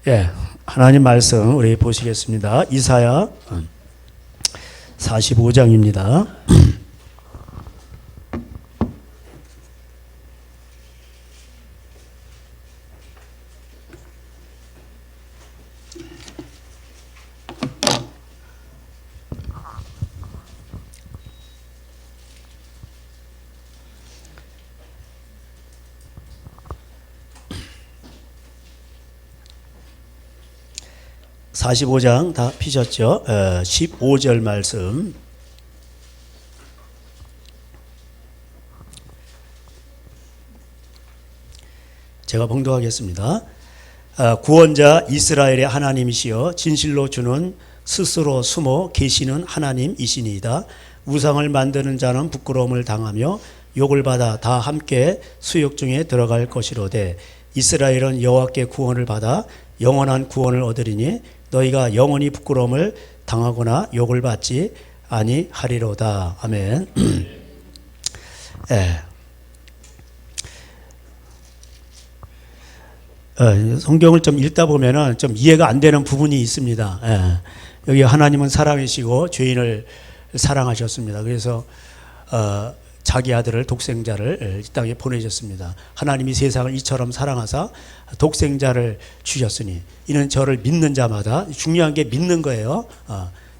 예, 하나님 말씀 우리 보시겠습니다. 이사야 45장입니다. (45장) 다 피셨죠? 15절 말씀. 제가 봉독하겠습니다. 구원자 이스라엘의 하나님이시여 진실로 주는 스스로 숨어 계시는 하나님이시니이다. 우상을 만드는 자는 부끄러움을 당하며 욕을 받아 다 함께 수욕 중에 들어갈 것이로되 이스라엘은 여호와께 구원을 받아 영원한 구원을 얻으리니 너희가 영원히 부끄러움을 당하거나 욕을 받지 아니하리로다. 아멘. 예. 성경을 좀 읽다 보면은 좀 이해가 안 되는 부분이 있습니다. 예. 여기 하나님은 사랑이시고 죄인을 사랑하셨습니다. 그래서 자기 아들을 독생자를 이 땅에 보내셨습니다. 하나님이 세상을 이처럼 사랑하사 독생자를 주셨으니 이는 저를 믿는 자마다, 중요한 게 믿는 거예요.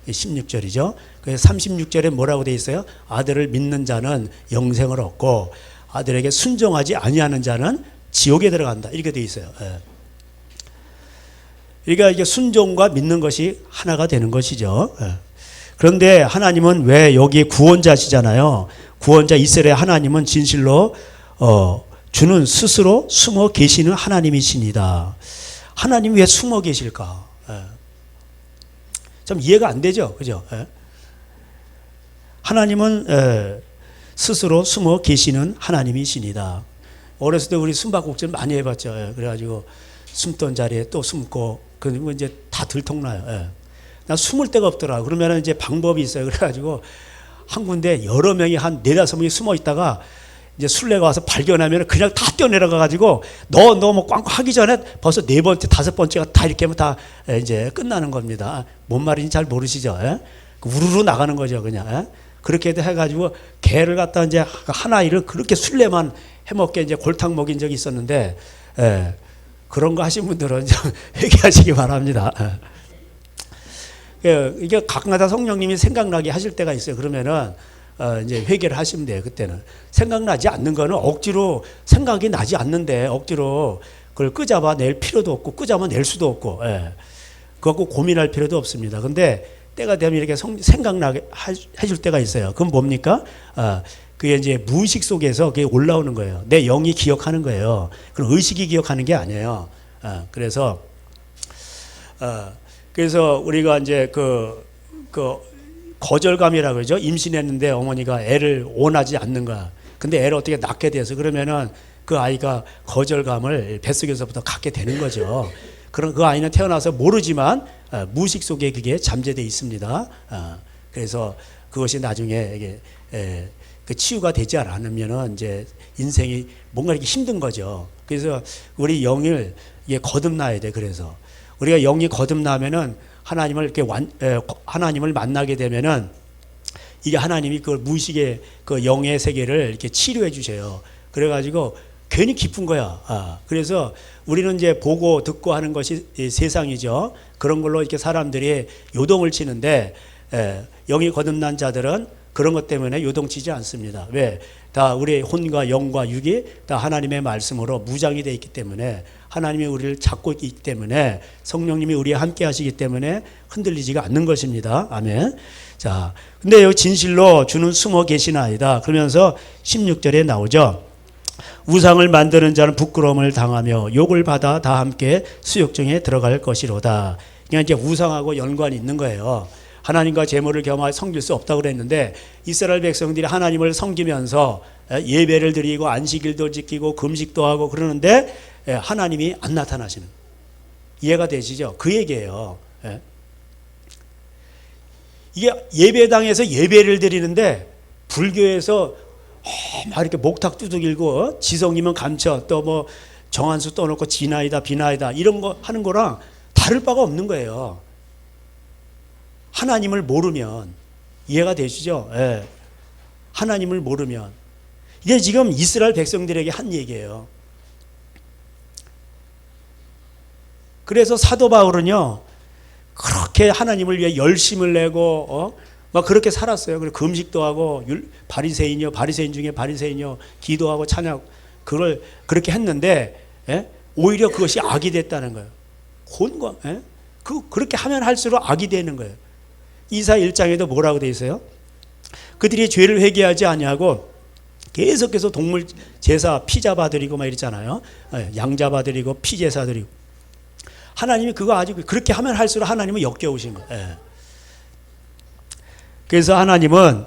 16절이죠. 그래서 36절에 뭐라고 돼 있어요? 아들을 믿는 자는 영생을 얻고 아들에게 순종하지 아니하는 자는 지옥에 들어간다. 이렇게 돼 있어요. 그러니까 이게 순종과 믿는 것이 하나가 되는 것이죠. 그런데 하나님은 왜 여기 구원자시잖아요. 구원자 이스라엘 하나님은 진실로 주는 스스로 숨어 계시는 하나님이십니다. 하나님이 왜 숨어 계실까? 좀 이해가 안 되죠, 그죠? 하나님은 스스로 숨어 계시는 하나님이십니다. 어렸을 때 우리 숨바꼭질 많이 해봤죠. 그래가지고 숨던 자리에 또 숨고 그리고 이제 다 들통나요. 나 숨을 데가 없더라. 그러면 이제 방법이 있어요. 그래가지고 한 군데 여러 명이 한 4-5명이 숨어 있다가 이제 술래가 와서 발견하면 그냥 다 뛰어내려가가지고 너 뭐 꽝꽝 하기 전에 벌써 4번째, 5번째가 다 이렇게 하면 다 이제 끝나는 겁니다. 뭔 말인지 잘 모르시죠? 우르르 나가는 거죠, 그냥. 그렇게 해가지고 개를 갖다 이제 하나 이를 그렇게 술래만 해먹게 이제 골탕 먹인 적이 있었는데, 그런 거 하신 분들은 좀 회개하시기 바랍니다. 이게 가끔가다 성령님이 생각나게 하실 때가 있어요. 그러면은 이제 회개를 하시면 돼요. 그때는 생각나지 않는 거는 억지로 생각이 나지 않는데 억지로 그걸 끄잡아 낼 필요도 없고 끄잡아 낼 수도 없고, 그거 고민할 필요도 없습니다. 근데 때가 되면 이렇게 생각나게 해줄 때가 있어요. 그건 뭡니까? 그게 이제 무의식 속에서 그게 올라오는 거예요. 내 영이 기억하는 거예요. 그럼 의식이 기억하는 게 아니에요. 그래서 우리가 이제 그 거절감이라고 그러죠. 임신했는데 어머니가 애를 원하지 않는 거야. 근데 애를 어떻게 낳게 돼서 그러면은 그 아이가 거절감을 뱃속에서부터 갖게 되는 거죠. 그럼 그 아이는 태어나서 모르지만 무의식 속에 그게 잠재되어 있습니다. 그래서 그것이 나중에 이게 그 치유가 되지 않으면은 이제 인생이 뭔가 이렇게 힘든 거죠. 그래서 우리 영을 이게 거듭나야 돼. 그래서 우리가 영이 거듭나면은 하나님을 이렇게 하나님을 만나게 되면은 이게 하나님이 그 무의식의 그 영의 세계를 이렇게 치료해 주세요. 그래가지고 괜히 기쁜 거야. 그래서 우리는 이제 보고 듣고 하는 것이 세상이죠. 그런 걸로 이렇게 사람들이 요동을 치는데 영이 거듭난 자들은 그런 것 때문에 요동치지 않습니다. 왜? 다 우리의 혼과 영과 육이 다 하나님의 말씀으로 무장이 되어 있기 때문에 하나님이 우리를 잡고 있기 때문에 성령님이 우리와 함께 하시기 때문에 흔들리지가 않는 것입니다. 아멘. 자, 근데 여기 진실로 주는 숨어 계시나이다. 그러면서 16절에 나오죠. 우상을 만드는 자는 부끄러움을 당하며 욕을 받아 다 함께 수욕중에 들어갈 것이로다. 그냥 이제 우상하고 연관이 있는 거예요. 하나님과 제물을 겸하여 섬길 수 없다고 그랬는데 이스라엘 백성들이 하나님을 섬기면서 예배를 드리고 안식일도 지키고 금식도 하고 그러는데 하나님이 안 나타나시는, 이해가 되시죠? 그 얘기예요. 이게 예배당에서 예배를 드리는데 불교에서 막 이렇게 목탁 두들기고 지성이면 감춰 또 뭐 정한수 떠놓고 진아이다 비나이다 이런 거 하는 거랑 다를 바가 없는 거예요. 하나님을 모르면. 이해가 되시죠? 예. 하나님을 모르면. 이게 지금 이스라엘 백성들에게 한 얘기예요. 그래서 사도 바울은요, 그렇게 하나님을 위해 열심을 내고, 막 그렇게 살았어요. 그리고 금식도 하고, 바리새인이요, 바리새인 중에 바리새인이요, 기도하고 찬양, 그걸 그렇게 했는데, 예? 오히려 그것이 악이 됐다는 거예요. 예? 그렇게 하면 할수록 악이 되는 거예요. 이사 1장에도 뭐라고 돼 있어요? 그들이 죄를 회개하지 아니하고 계속해서 동물 제사 피 잡아드리고 막 이랬잖아요. 양 잡아드리고 피 제사 드리고. 하나님이 그거 아주 그렇게 하면 할수록 하나님은 역겨우신 거예요. 예. 그래서 하나님은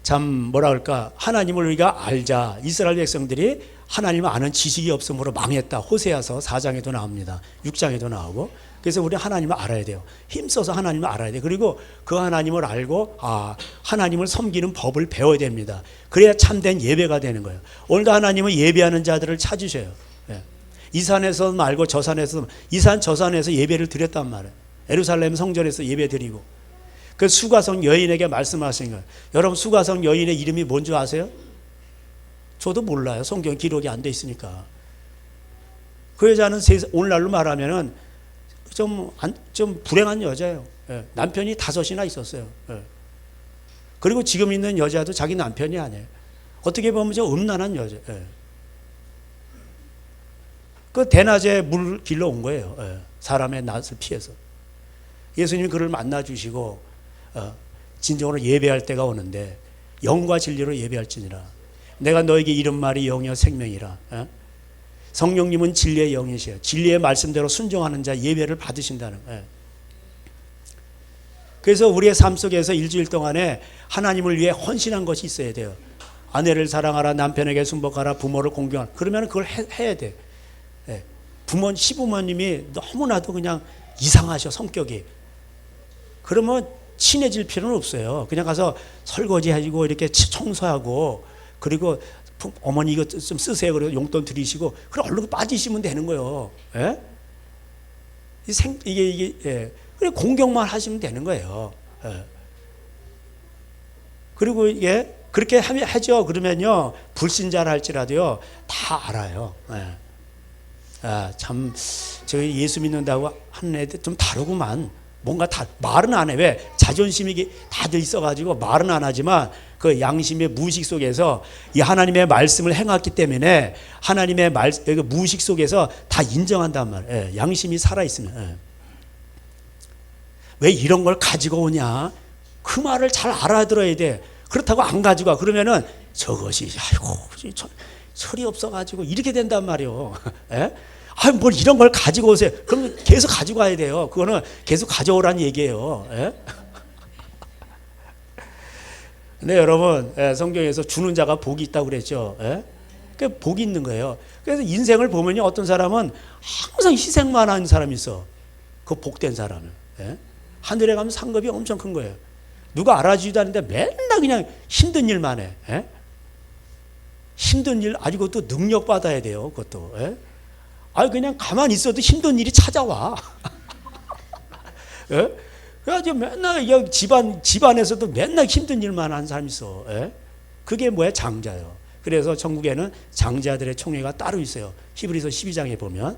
참 뭐라 그럴까, 하나님을 우리가 알자. 이스라엘 백성들이 하나님을 아는 지식이 없으므로 망했다. 호세아서 4장에도 나옵니다. 6장에도 나오고. 그래서 우리 하나님을 알아야 돼요. 힘써서 하나님을 알아야 돼요. 그리고 그 하나님을 알고 하나님을 섬기는 법을 배워야 됩니다. 그래야 참된 예배가 되는 거예요. 오늘도 하나님은 예배하는 자들을 찾으셔요. 이 산에서 말고 저 산에서, 이 산 저 산에서 예배를 드렸단 말이에요. 예루살렘 성전에서 예배 드리고. 그 수가성 여인에게 말씀하신 거예요. 여러분, 수가성 여인의 이름이 뭔지 아세요? 저도 몰라요. 성경 기록이 안 돼 있으니까. 그 여자는 오늘날로 말하면은 좀 불행한 여자예요. 남편이 5이나 있었어요. 그리고 지금 있는 여자도 자기 남편이 아니에요. 어떻게 보면 좀 음란한 여자. 그 대낮에 물 길러 온 거예요. 사람의 낯을 피해서. 예수님이 그를 만나 주시고 진정으로 예배할 때가 오는데 영과 진리로 예배할지니라. 내가 너에게 이른 말이 영이요 생명이라. 성령님은 진리의 영이시여. 진리의 말씀대로 순종하는 자 예배를 받으신다는 거예요. 그래서 우리의 삶 속에서 일주일 동안에 하나님을 위해 헌신한 것이 있어야 돼요. 아내를 사랑하라, 남편에게 순복하라, 부모를 공경하라. 그러면 그걸 해야 돼. 시부모님이 너무나도 그냥 이상하셔, 성격이. 그러면 친해질 필요는 없어요. 그냥 가서 설거지 해주고 이렇게 청소하고, 그리고 어머니 이거 좀 쓰세요. 그리고 용돈 드리시고, 그럼 얼른 빠지시면 되는 거예요. 예? 그리고 공경만 하시면 되는 거예요. 예. 그리고 이게 그렇게 하죠. 그러면요, 불신자라 할지라도요, 다 알아요. 예. 참, 저희 예수 믿는다고 하는 애들 좀 다르구만. 뭔가 말은 안 해. 왜? 자존심이 다들 있어가지고 말은 안 하지만 그 양심의 무의식 속에서 이 하나님의 말씀을 행했기 때문에 하나님의 무의식 속에서 다 인정한단 말이에요. 양심이 살아있으면. 왜 이런 걸 가지고 오냐? 그 말을 잘 알아들어야 돼. 그렇다고 안 가지고 와. 그러면은 저것이, 철이 없어가지고 이렇게 된단 말이에요. 뭘 이런 걸 가지고 오세요. 그럼 계속 가지고 와야 돼요. 그거는 계속 가져오라는 얘기예요. 근데 여러분, 성경에서 주는 자가 복이 있다고 그랬죠. 그 복이 있는 거예요. 그래서 인생을 보면요, 어떤 사람은 항상 희생만 하는 사람이 있어. 그 복된 사람은. 하늘에 가면 상급이 엄청 큰 거예요. 누가 알아주지도 않는데 맨날 그냥 힘든 일만 해. 힘든 일, 아주 그것도 능력 받아야 돼요. 그것도. 그냥 가만히 있어도 힘든 일이 찾아와. 그래가지고 맨날 집안에서도 맨날 힘든 일만 하는 사람이 있어. 그게 뭐야? 장자요. 그래서 전국에는 장자들의 총회가 따로 있어요. 히브리서 12장에 보면.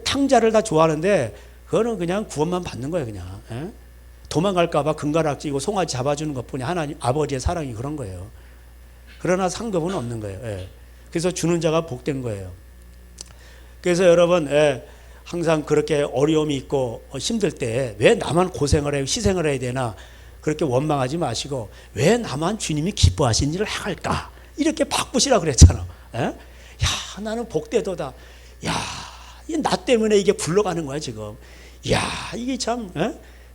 탕자를 다 좋아하는데 그거는 그냥 구원만 받는 거예요. 그냥. 도망갈까봐 금가락지고 송아지 잡아주는 것뿐이 하나님 아버지의 사랑이 그런 거예요. 그러나 상급은 없는 거예요. 그래서 주는 자가 복된 거예요. 그래서 여러분, 항상 그렇게 어려움이 있고 힘들 때 왜 나만 고생을 해요, 희생을 해야 되나, 그렇게 원망하지 마시고 왜 나만 주님이 기뻐하신 일을 행할까, 이렇게 바꾸시라 그랬잖아. 야, 나는 복되도다. 야, 나 때문에 이게 굴러가는 거야 지금. 야, 이게 참,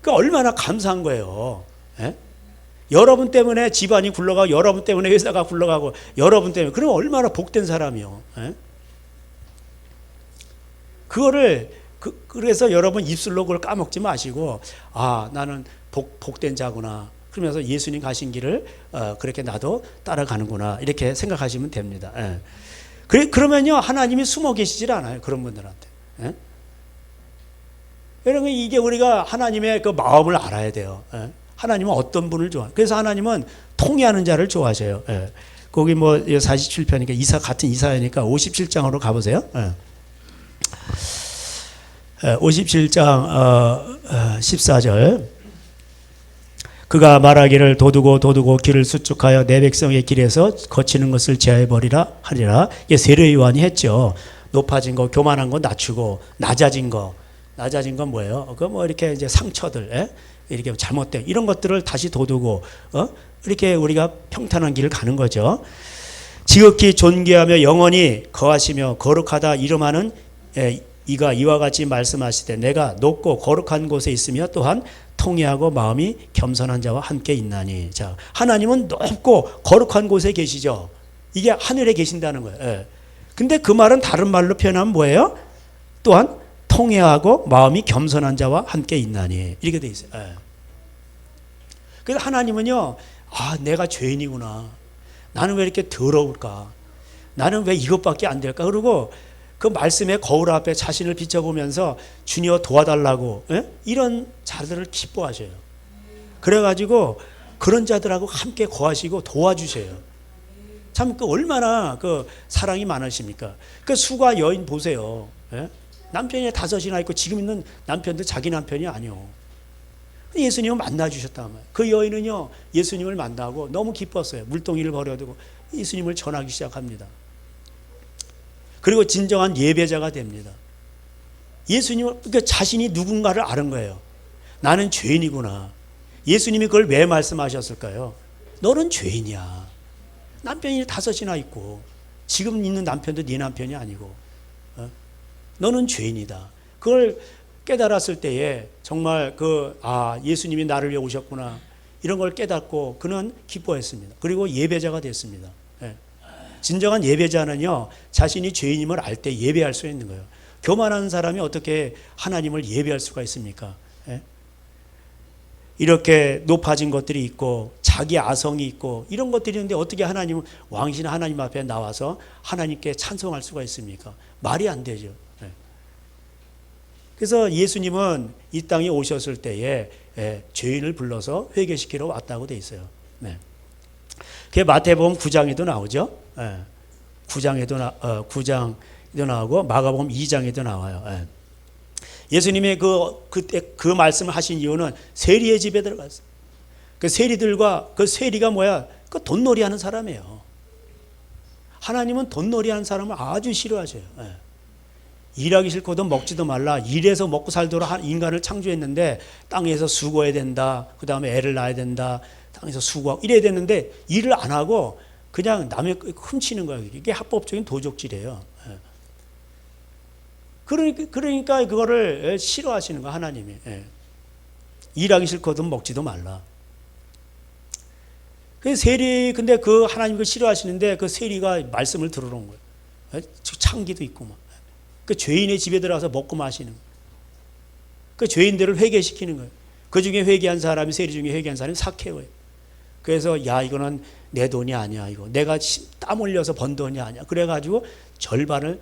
그 얼마나 감사한 거예요. 여러분 때문에 집안이 굴러가고, 여러분 때문에 회사가 굴러가고, 여러분 때문에. 그러면 얼마나 복된 사람이요. 그거를 그래서 여러분 입술로 그걸 까먹지 마시고, 나는 복된 자구나. 그러면서 예수님 가신 길을 그렇게 나도 따라가는구나, 이렇게 생각하시면 됩니다. 그러면요, 하나님이 숨어 계시질 않아요, 그런 분들한테. 여러분 이게 우리가 하나님의 그 마음을 알아야 돼요. 예. 하나님은 어떤 분을 좋아해요. 그래서 하나님은 통회하는 자를 좋아하셔요. 예. 거기 뭐 47편이니까 이사 같은 이사야니까 57장으로 가보세요. 예. 57장 14절 그가 말하기를 도두고 길을 수축하여 내 백성의 길에서 거치는 것을 제하여버리라 하리라. 이게 세례 요한이 했죠. 높아진 거, 교만한 거 낮추고 낮아진 건 뭐예요? 그 뭐 이렇게 이제 상처들, 이렇게 잘못된 이런 것들을 다시 도두고 이렇게 우리가 평탄한 길을 가는 거죠. 지극히 존귀하며 영원히 거하시며 거룩하다 이름하는 이가 이와 같이 말씀하시되 내가 높고 거룩한 곳에 있으며 또한 통회하고 마음이 겸손한 자와 함께 있나니. 자, 하나님은 높고 거룩한 곳에 계시죠. 이게 하늘에 계신다는 거예요. 예. 근데 그 말은 다른 말로 표현하면 뭐예요? 또한 통회하고 마음이 겸손한 자와 함께 있나니. 이렇게 돼 있어요. 예. 그래서 하나님은요, 내가 죄인이구나. 나는 왜 이렇게 더러울까? 나는 왜 이것밖에 안 될까? 그리고 그 말씀의 거울 앞에 자신을 비춰보면서 주님을 도와달라고 이런 자들을 기뻐하셔요. 그래가지고 그런 자들하고 함께 거하시고 도와주셔요. 참 그 얼마나 그 사랑이 많으십니까? 그 수가 여인 보세요. 남편이 5이나 있고 지금 있는 남편도 자기 남편이 아니요. 예수님을 만나주셨단 말이에요. 그 여인은요 예수님을 만나고 너무 기뻤어요. 물동이를 버려두고 예수님을 전하기 시작합니다. 그리고 진정한 예배자가 됩니다. 예수님을, 그러니까 자신이 누군가를 아는 거예요. 나는 죄인이구나. 예수님이 그걸 왜 말씀하셨을까요? 너는 죄인이야. 남편이 5이나 있고 지금 있는 남편도 네 남편이 아니고 너는 죄인이다. 그걸 깨달았을 때에 정말 예수님이 나를 위해 오셨구나. 이런 걸 깨닫고 그는 기뻐했습니다. 그리고 예배자가 됐습니다. 진정한 예배자는요 자신이 죄인임을 알 때 예배할 수 있는 거예요. 교만한 사람이 어떻게 하나님을 예배할 수가 있습니까? 이렇게 높아진 것들이 있고 자기 아성이 있고 이런 것들이 있는데 어떻게 왕이신 하나님 앞에 나와서 하나님께 찬송할 수가 있습니까? 말이 안 되죠. 그래서 예수님은 이 땅에 오셨을 때에 죄인을 불러서 회개시키러 왔다고 돼 있어요. 그게 마태복음 9장에도 나오죠. 9장에도 나오고 마가복음 2장에도 나와요. 예수님의 그때 그 말씀을 하신 이유는 세리의 집에 들어갔어요. 그 세리들과 그 세리가 뭐야? 그 돈놀이 하는 사람이에요. 하나님은 돈놀이 하는 사람을 아주 싫어하셔요. 일하기 싫고도 먹지도 말라. 일해서 먹고 살도록 인간을 창조했는데 땅에서 수고해야 된다. 그 다음에 애를 낳아야 된다. 땅에서 수고하고 이래야 되는데 일을 안 하고 그냥 남의 훔치는 거예요. 이게 합법적인 도적질이에요. 그러니까 그거를 싫어하시는 거예요. 하나님이. 일하기 싫거든 먹지도 말라. 근데 그 하나님 그 싫어하시는데 그 세리가 말씀을 들으러 온 거예요. 창기도 있고 막. 그 죄인의 집에 들어가서 먹고 마시는 거예요. 그 죄인들을 회개시키는 거예요. 그 중에 회개한 사람이 세리 중에 회개한 사람이 삭개오예요. 그래서 이거는 내 돈이 아니야. 이거 내가 땀 흘려서 번 돈이 아니야. 그래가지고 절반을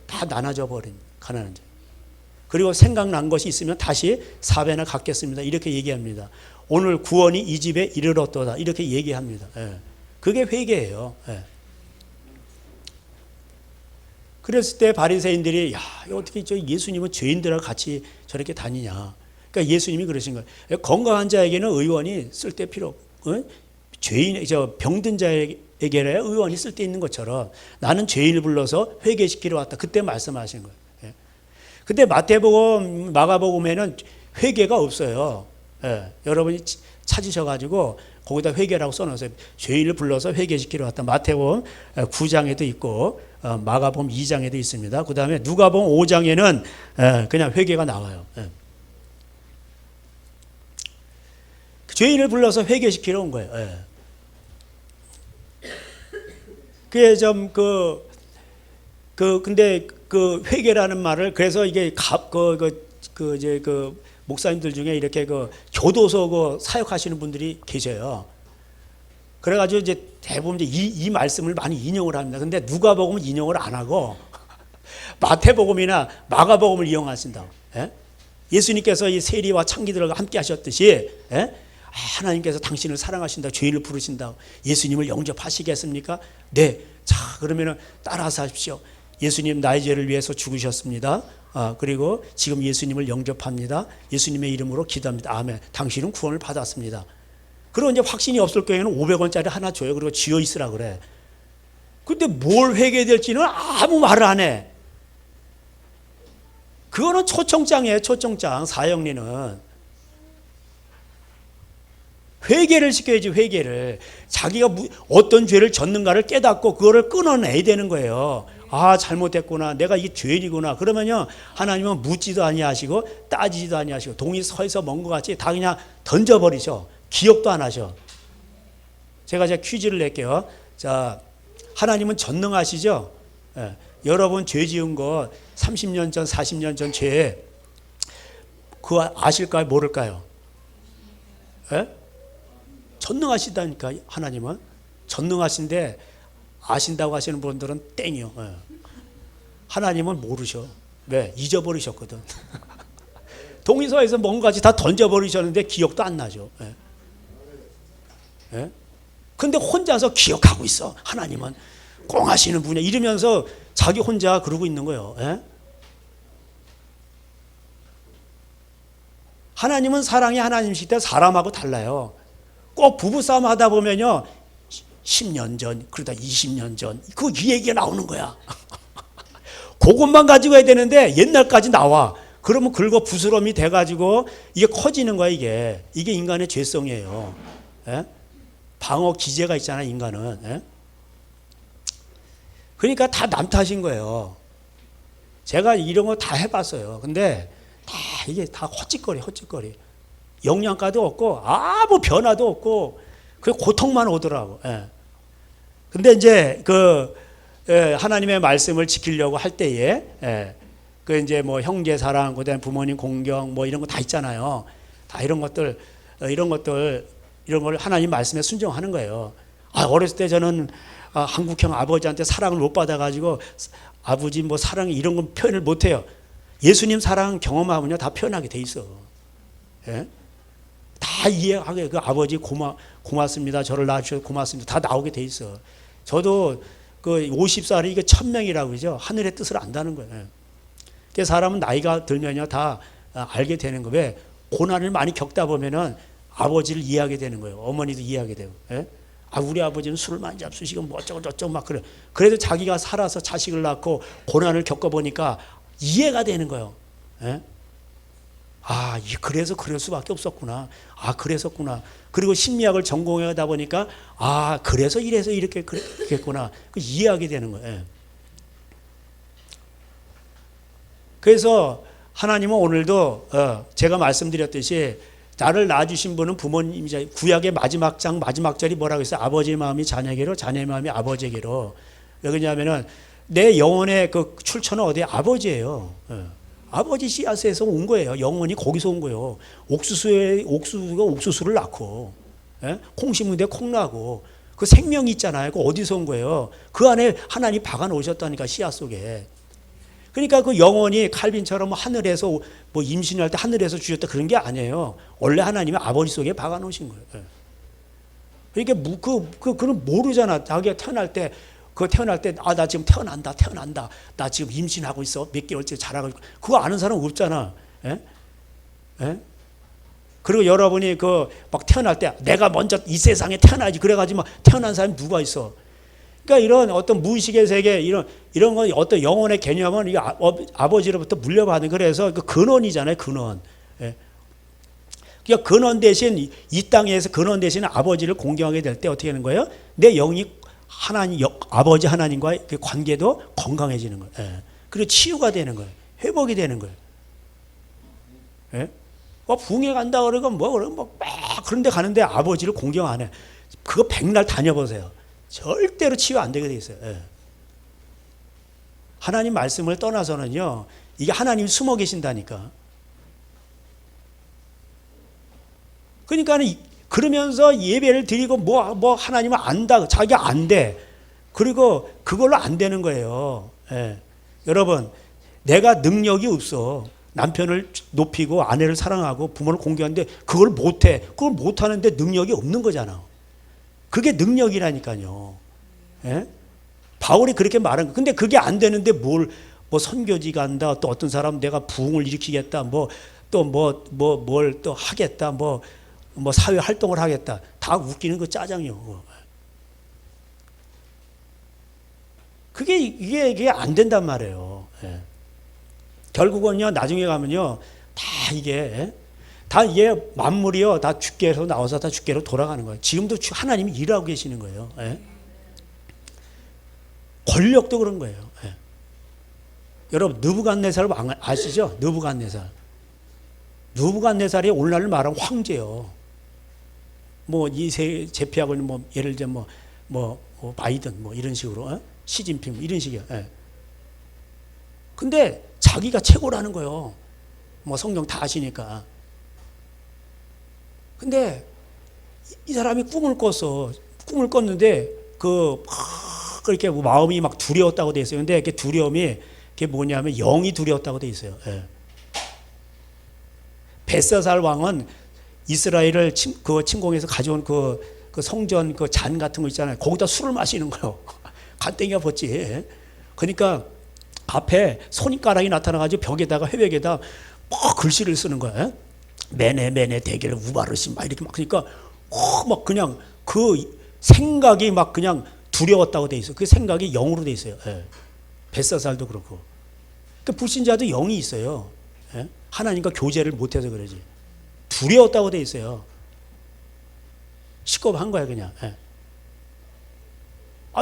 다 나눠줘 버린 가난한 자. 그리고 생각난 것이 있으면 다시 4배나 갚겠습니다. 이렇게 얘기합니다. 오늘 구원이 이 집에 이르렀도다. 이렇게 얘기합니다. 그게 회개예요. 그랬을 때 바리새인들이 어떻게 예수님은 죄인들하고 같이 저렇게 다니냐. 그러니까 예수님이 그러신 거예요. 건강한 자에게는 의원이 쓸데 필요 없고 병든 자에게는 의원이 쓸데 있는 것처럼 나는 죄인을 불러서 회개시키러 왔다. 그때 말씀하신 거예요. 근데 마태복음, 마가복음에는 회개가 없어요. 여러분이 찾으셔가지고 거기다 회개라고 써놓으세요. 죄인을 불러서 회개시키러 왔다. 마태복음 9장에도 있고 마가복음 2장에도 있습니다. 그 다음에 누가복음 5장에는 그냥 회개가 나와요. 죄인을 불러서 회개시키러 온 거예요. 그게 근데 그 회개라는 말을 그래서 이게 목사님들 중에 이렇게 교도소 사역하시는 분들이 계셔요. 그래가지고 이제 대부분 이 말씀을 많이 인용을 합니다. 근데 누가복음은 인용을 안 하고 마태복음이나 마가복음을 이용하신다. 예수님께서 이 세리와 창기들과 함께 하셨듯이, 예? 하나님께서 당신을 사랑하신다, 죄인을 부르신다, 예수님을 영접하시겠습니까? 네. 자, 그러면 따라서 하십시오. 예수님 나의 죄를 위해서 죽으셨습니다. 그리고 지금 예수님을 영접합니다. 예수님의 이름으로 기도합니다. 아멘. 당신은 구원을 받았습니다. 그리고 이제 확신이 없을 경우에는 500원짜리 하나 줘요. 그리고 쥐어 있으라 그래. 근데 뭘 회개될지는 아무 말을 안 해. 그거는 초청장이에요. 초청장. 사형리는 회개를 시켜야지. 회개를. 자기가 어떤 죄를 졌는가를 깨닫고 그거를 끊어내야 되는 거예요. 아, 잘못했구나, 내가 이게 죄인이구나. 그러면요, 하나님은 묻지도 아니하시고 따지지도 아니하시고 동이 서에서 먼 것 같이 다 그냥 던져버리셔. 기억도 안 하셔. 제가 퀴즈를 낼게요. 자, 하나님은 전능하시죠? 예. 여러분 죄 지은 거 30년 전 40년 전 죄 그거 아실까요? 모를까요? 예? 전능하시다니까. 하나님은 전능하신데 아신다고 하시는 분들은 땡이요. 예. 하나님은 모르셔. 왜? 잊어버리셨거든. 동의서에서 뭔가지 다 던져버리셨는데 기억도 안 나죠. 예. 예? 근데 혼자서 기억하고 있어. 하나님은 꽁하시는 분이야 이러면서 자기 혼자 그러고 있는 거예요. 예? 하나님은 사랑의 하나님이시기 때문에 사람하고 달라요. 꼭 부부싸움 하다 보면요, 10년 전, 그러다 20년 전, 그 얘기가 나오는 거야. 그것만 가지고 해야 되는데 옛날까지 나와. 그러면 긁어 부스럼이 돼가지고 이게 커지는 거야. 이게 인간의 죄성이에요. 예? 방어 기제가 있잖아, 인간은. 예? 그러니까 다 남 탓인 거예요. 제가 이런 거 다 해봤어요. 근데 이게 다 헛짓거리. 영양가도 없고 아무 변화도 없고 그 고통만 오더라고. 예. 근데 이제 하나님의 말씀을 지키려고 할 때에, 그 이제 뭐 형제 사랑, 그다음에 부모님 공경, 뭐 이런 거 다 있잖아요. 다 이런 걸 하나님 말씀에 순종하는 거예요. 어렸을 때 저는 한국형 아버지한테 사랑을 못 받아가지고 아버지 뭐 사랑 이런 건 표현을 못 해요. 예수님 사랑 경험하면요 다 표현하게 돼 있어. 예? 다 이해하게, 그 아버지 고맙습니다. 저를 낳아주셔서 고맙습니다. 다 나오게 돼 있어. 저도 그 50살이 이게 1000명이라고 그러죠. 하늘의 뜻을 안다는 거예요. 그 사람은 나이가 들면요 다 알게 되는 거예요. 왜? 고난을 많이 겪다 보면은 아버지를 이해하게 되는 거예요. 어머니도 이해하게 되고. 예? 우리 아버지는 술을 많이 잡수시고 뭐 어쩌고 저쩌고 막 그래. 그래도 자기가 살아서 자식을 낳고 고난을 겪어보니까 이해가 되는 거예요. 예? 그래서 그럴 수밖에 없었구나. 그랬었구나. 그리고 심리학을 전공하다 보니까 그래서 이래서 이렇게 그랬구나. 이해하게 되는 거예요. 예. 그래서 하나님은 오늘도 제가 말씀드렸듯이 나를 낳아주신 분은 부모님이자, 구약의 마지막 장 마지막 절이 뭐라고 했어요? 아버지의 마음이 자녀에게로, 자녀의 마음이 아버지에게로. 왜 그러냐면은 내 영혼의 그 출처는 어디에? 아버지예요. 아버지 씨앗에서 온 거예요. 영혼이 거기서 온 거예요. 옥수수가 옥수수를 낳고, 콩 심은 데 콩 나고, 그 생명이 있잖아요. 그 어디서 온 거예요? 그 안에 하나님 박아 놓으셨다니까, 씨앗 속에. 그러니까 그 영혼이 칼빈처럼 하늘에서 뭐 임신할 때 하늘에서 주셨다 그런 게 아니에요. 원래 하나님이 아버지 속에 박아 놓으신 거예요. 그러니까 그는 모르잖아. 자기가 태어날 때 나 지금 태어난다. 나 지금 임신하고 있어. 몇 개월째 자라고 있고. 그거 아는 사람 없잖아. 예? 그리고 여러분이 막 태어날 때 내가 먼저 이 세상에 태어나야지. 그래가지고 막 태어난 사람이 누가 있어. 그러니까 이런 어떤 무의식의 세계, 이런 건 어떤 영혼의 개념은 이 아버지로부터 물려받은, 그래서 그 근원이잖아요. 근원. 예. 그러니까 근원 대신 이 땅에서 근원 대신 아버지를 공경하게 될 때 어떻게 하는 거예요? 내 영이 아버지 하나님과의 그 관계도 건강해지는 거예요. 예. 그리고 치유가 되는 거예요. 회복이 되는 거예요. 예? 붕에 간다 그러고 그런데 가는데 아버지를 공경 안 해. 그거 100날 다녀보세요. 절대로 치유 안 되게 돼 있어요. 예. 하나님 말씀을 떠나서는요, 이게 하나님이 숨어 계신다니까. 그러니까 그러면서 예배를 드리고 뭐 하나님을 안다, 자기가 안 돼. 그리고 그걸로 안 되는 거예요. 예. 여러분, 내가 능력이 없어. 남편을 높이고 아내를 사랑하고 부모를 공경하는데 그걸 못해. 그걸 못하는데 능력이 없는 거잖아. 그게 능력이라니까요. 예? 바울이 그렇게 말한 거. 근데 그게 안 되는데 뭐 선교지가 한다. 또 어떤 사람 내가 부흥을 일으키겠다. 뭘 또 하겠다. 뭐 사회 활동을 하겠다. 다 웃기는 거 짜장이요. 이게 안 된단 말이에요. 예. 결국은요, 나중에 가면요, 다 이게 만물이요, 다 주께로 나와서 다 주께로 돌아가는 거예요. 지금도 하나님이 일하고 계시는 거예요. 예. 권력도 그런 거예요. 예. 여러분, 느부갓네살 아시죠? 느부갓네살이 오늘날 말하면 황제요. 제피하고 예를 들면 바이든 이런 식으로, 시진핑 이런 식이요. 예. 근데 자기가 최고라는 거예요. 성경 다 아시니까. 근데 이 사람이 꿈을 꿨는데 그렇게 마음이 막 두려웠다고 돼 있어요. 근데 그 두려움이 그게 뭐냐면 영이 두려웠다고 돼 있어요. 예. 벳사살 왕은 이스라엘을 침공해서 가져온 그 성전 잔 같은 거 있잖아요. 거기다 술을 마시는 거예요. 간땡이가 벗지. 그러니까 앞에 손가락이 나타나가지고 벽에다가 회벽에다 글씨를 쓰는 거예요. 메네 대결 우바르시 막 이렇게 막 그러니까 막 그냥 그 생각이 막 그냥 두려웠다고 돼 있어요. 그 생각이 영으로 돼 있어요. 예. 벳사살도 그렇고. 그 불신자도 영이 있어요. 예? 하나님과 교제를 못해서 그러지. 두려웠다고 돼 있어요. 시겁한 거야 그냥. 예.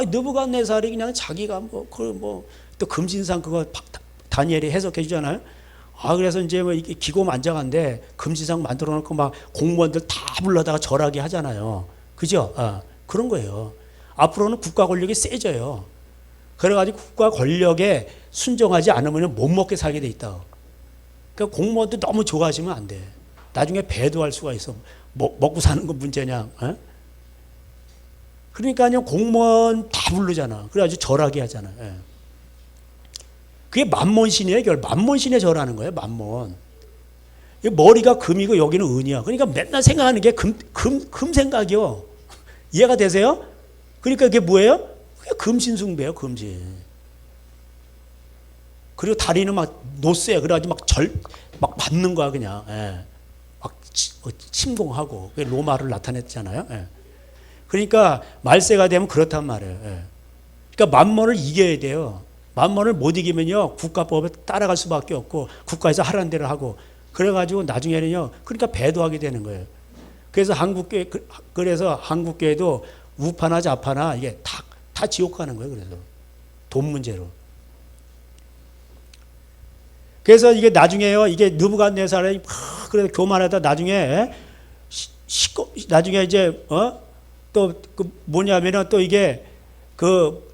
느부갓네살이 그냥 자기가 또 금신상 그거 다니엘이 해석해 주잖아요. 그래서 이제 이게 기고만장한데 금신상 만들어 놓고 막 공무원들 다 불러다가 절하게 하잖아요. 그죠? 그런 거예요. 앞으로는 국가 권력이 세져요. 그래가지고 국가 권력에 순종하지 않으면 못 먹게 살게 돼 있다. 그러니까 공무원도 너무 좋아하시면 안 돼. 나중에 배도할 수가 있어. 먹고 사는 건 문제냐? 그러니까요, 공무원 다 부르잖아. 그래가지고 절하게 하잖아. 예. 그게 만몬신이에요. 만몬신에 절하는 거예요. 만몬. 머리가 금이고 여기는 은이야. 그러니까 맨날 생각하는 게 금 생각이요. 이해가 되세요? 그러니까 그게 뭐예요? 그게 금신숭배예요. 금신. 그리고 다리는 막 노쇠. 그래가지고 막 받는 거야 그냥. 예. 막 침공하고. 그게 로마를 나타냈잖아요. 예. 그러니까 말세가 되면 그렇단 말이에요. 예. 그러니까 만몬을 이겨야 돼요. 만몬을 못 이기면요 국가법에 따라갈 수밖에 없고 국가에서 하라는 대로 하고 그래가지고 나중에는요 그러니까 배도하게 되는 거예요. 그래서 한국교회도 우파나 좌파나 이게 다 지옥 가는 거예요. 그래서 돈 문제로. 그래서 이게 나중에요 이게 느부갓네살이 그래서 교만하다 나중에 나중에 이제 또 뭐냐면은 또 이게 그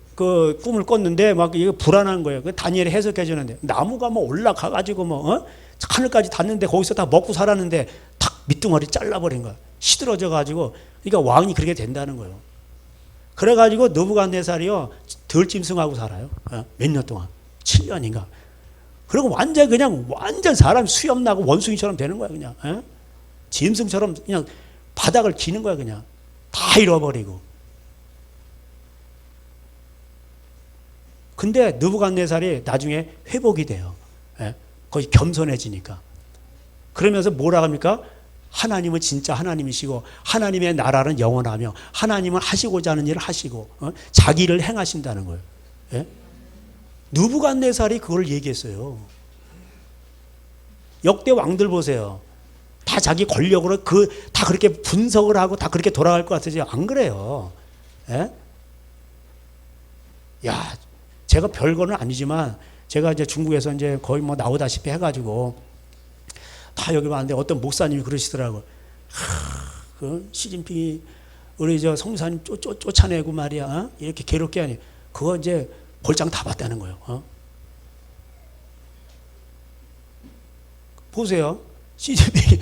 꿈을 꿨는데 막 이거 불안한 거예요. 그 다니엘이 해석해 주는데 나무가 올라가 가지고 하늘까지 닿는데 거기서 다 먹고 살았는데 탁 밑둥어리 잘라버린 거야. 시들어져 가지고 그러니까 왕이 그렇게 된다는 거예요. 그래 가지고 느부갓네살이요 덜짐승하고 살아요. 몇 년 동안 7년인가. 그리고 완전 사람 수염 나고 원숭이처럼 되는 거야 그냥. 짐승처럼 그냥 바닥을 기는 거야 그냥. 다 잃어버리고. 근데 느부갓네살이 나중에 회복이 돼요. 거의 겸손해지니까. 그러면서 뭐라 합니까? 하나님은 진짜 하나님이시고 하나님의 나라는 영원하며 하나님은 하시고자 하는 일을 하시고 자기를 행하신다는 거예요. 느부갓네살이 그걸 얘기했어요. 역대 왕들 보세요. 다 자기 권력으로 다 그렇게 분석을 하고 다 그렇게 돌아갈 것 같으지 안 그래요. 야, 제가 별거는 아니지만 제가 이제 중국에서 이제 거의 나오다시피 해가지고 다 여기 왔는데 어떤 목사님이 그러시더라고. 그 시진핑이 우리 성사님 쫓아내고 말이야. 이렇게 괴롭게 하니 그거 이제 볼장 다 봤다는 거예요. 보세요. 시진핑이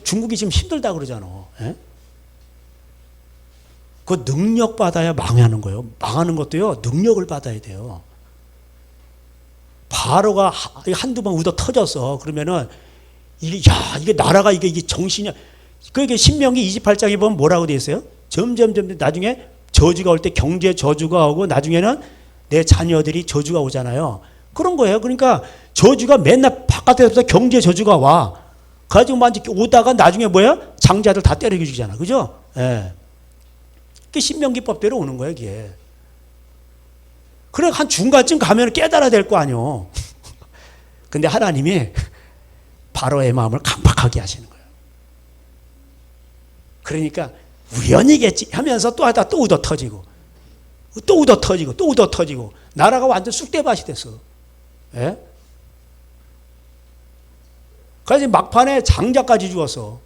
중국이 지금 힘들다 그러잖아. 그 능력 받아야 망하는 거예요. 망하는 것도요 능력을 받아야 돼요. 바로가 한두 번 ud어 터졌어. 그러면은 이게 나라가 이게 정신이. 그게 신명기 28장에 보면 뭐라고 돼 있어요? 점점 나중에 저주가 올 때 경제 저주가 오고 나중에는 내 자녀들이 저주가 오잖아요. 그런 거예요. 그러니까 저주가 맨날 바깥에서 경제 저주가 와. 가지고 막 오다가 나중에 뭐야? 장자들 다 때려 죽이잖아. 그죠? 예. 그게 신명기법대로 오는 거예요, 이게. 그래, 한 중간쯤 가면 깨달아야 될 거 아니요. 근데 하나님이 바로의 마음을 강팍하게 하시는 거예요. 그러니까 우연이겠지 하면서 또 하다 또 ud어 터지고, 또 ud어 터지고, 또 ud어 터지고, 나라가 완전 쑥대밭이 됐어. 예? 그래서 막판에 장자까지 죽었어.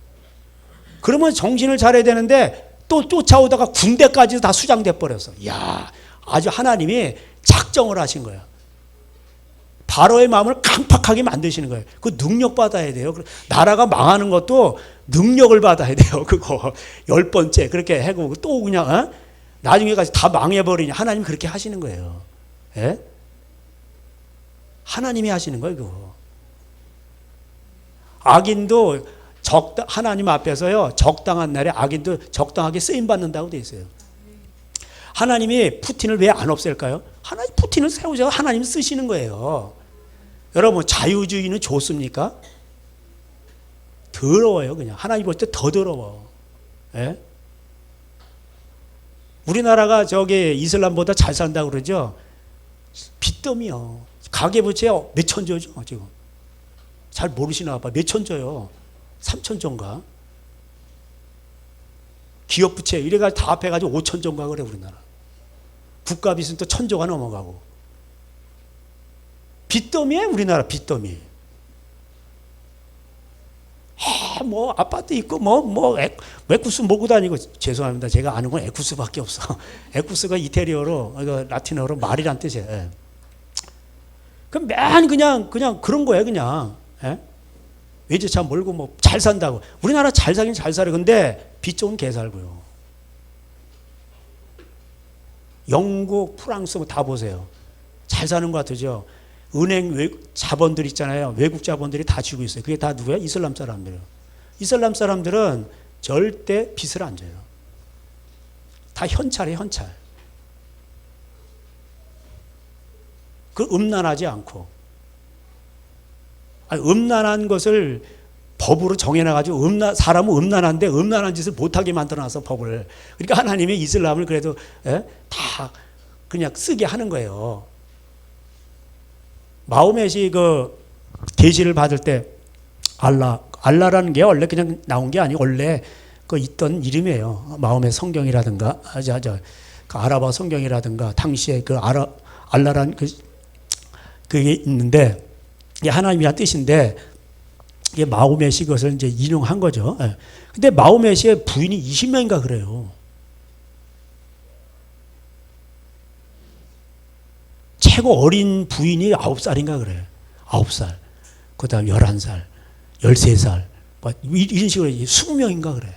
그러면 정신을 차려야 되는데 또 쫓아오다가 군대까지 다 수장돼 버렸어. 이야, 아주 하나님이 작정을 하신 거야. 바로의 마음을 강팍하게 만드시는 거예요. 그 능력 받아야 돼요. 나라가 망하는 것도 능력을 받아야 돼요. 그거 10번째 그렇게 해고 또 그냥 나중에까지 다 망해버리냐. 하나님 그렇게 하시는 거예요. 예? 하나님이 하시는 거예요. 그거. 악인도 하나님 앞에서요, 적당한 날에 악인도 적당하게 쓰임받는다고 돼 있어요. 하나님이 푸틴을 왜 안 없앨까요? 하나님 푸틴을 세우자고 하나님이 쓰시는 거예요. 여러분, 자유주의는 좋습니까? 더러워요. 그냥 하나님 볼 때 더 더러워. 예? 우리나라가 저기 이슬람보다 잘 산다고 그러죠? 빚더미요. 가계부채 몇 천조죠 지금. 잘 모르시나 봐. 몇 천조요? 3천조인가? 기업부채 이래가지고 다 합해가지고 5천조인가 그래 우리나라. 국가빚은 또 1,000조가 넘어가고. 빚더미에 우리나라 빚더미. 뭐 아파트 있고 에쿠스 몰고 다니고. 죄송합니다. 제가 아는 건 에쿠스밖에 없어. 에쿠스가 이태리어로 라틴어로 말이란 뜻이에요. 예. 그럼 맨 그냥 그런 거예요. 그냥. 예? 외제차 몰고 뭐 잘 산다고. 우리나라 잘 살긴 잘 살아요. 근데 빚 좋은 개 살고요. 영국, 프랑스 뭐 다 보세요. 잘 사는 것 같으죠. 은행 자본들 있잖아요. 외국 자본들이 다 쥐고 있어요. 그게 다 누구야? 이슬람 사람들이에요. 이슬람 사람들은 절대 빚을 안 져요. 다 현찰이에요. 현찰. 그 음란하지 않고. 음란한 것을 법으로 정해놔가지고 사람은 음란한데 음란한 짓을 못하게 만들어놔서 법을. 그러니까 하나님이 이슬람을 그래도 다 그냥 쓰게 하는 거예요. 마호멧이 그 계시를 받을 때 알라라는 게 원래 그냥 나온 게 아니고 원래 그 있던 이름이에요. 마호멧 성경이라든가 그 아랍어 성경이라든가 당시에 그 알라란 그게 있는데 이게 하나님이란 뜻인데 이게 마호멧이 그것을 이제 인용한 거죠. 근데 마호멧의 부인이 20명인가 그래요. 최고 어린 부인이 9살인가 그래. 9살. 그 다음 11살, 13살. 이런 식으로 20명인가 그래.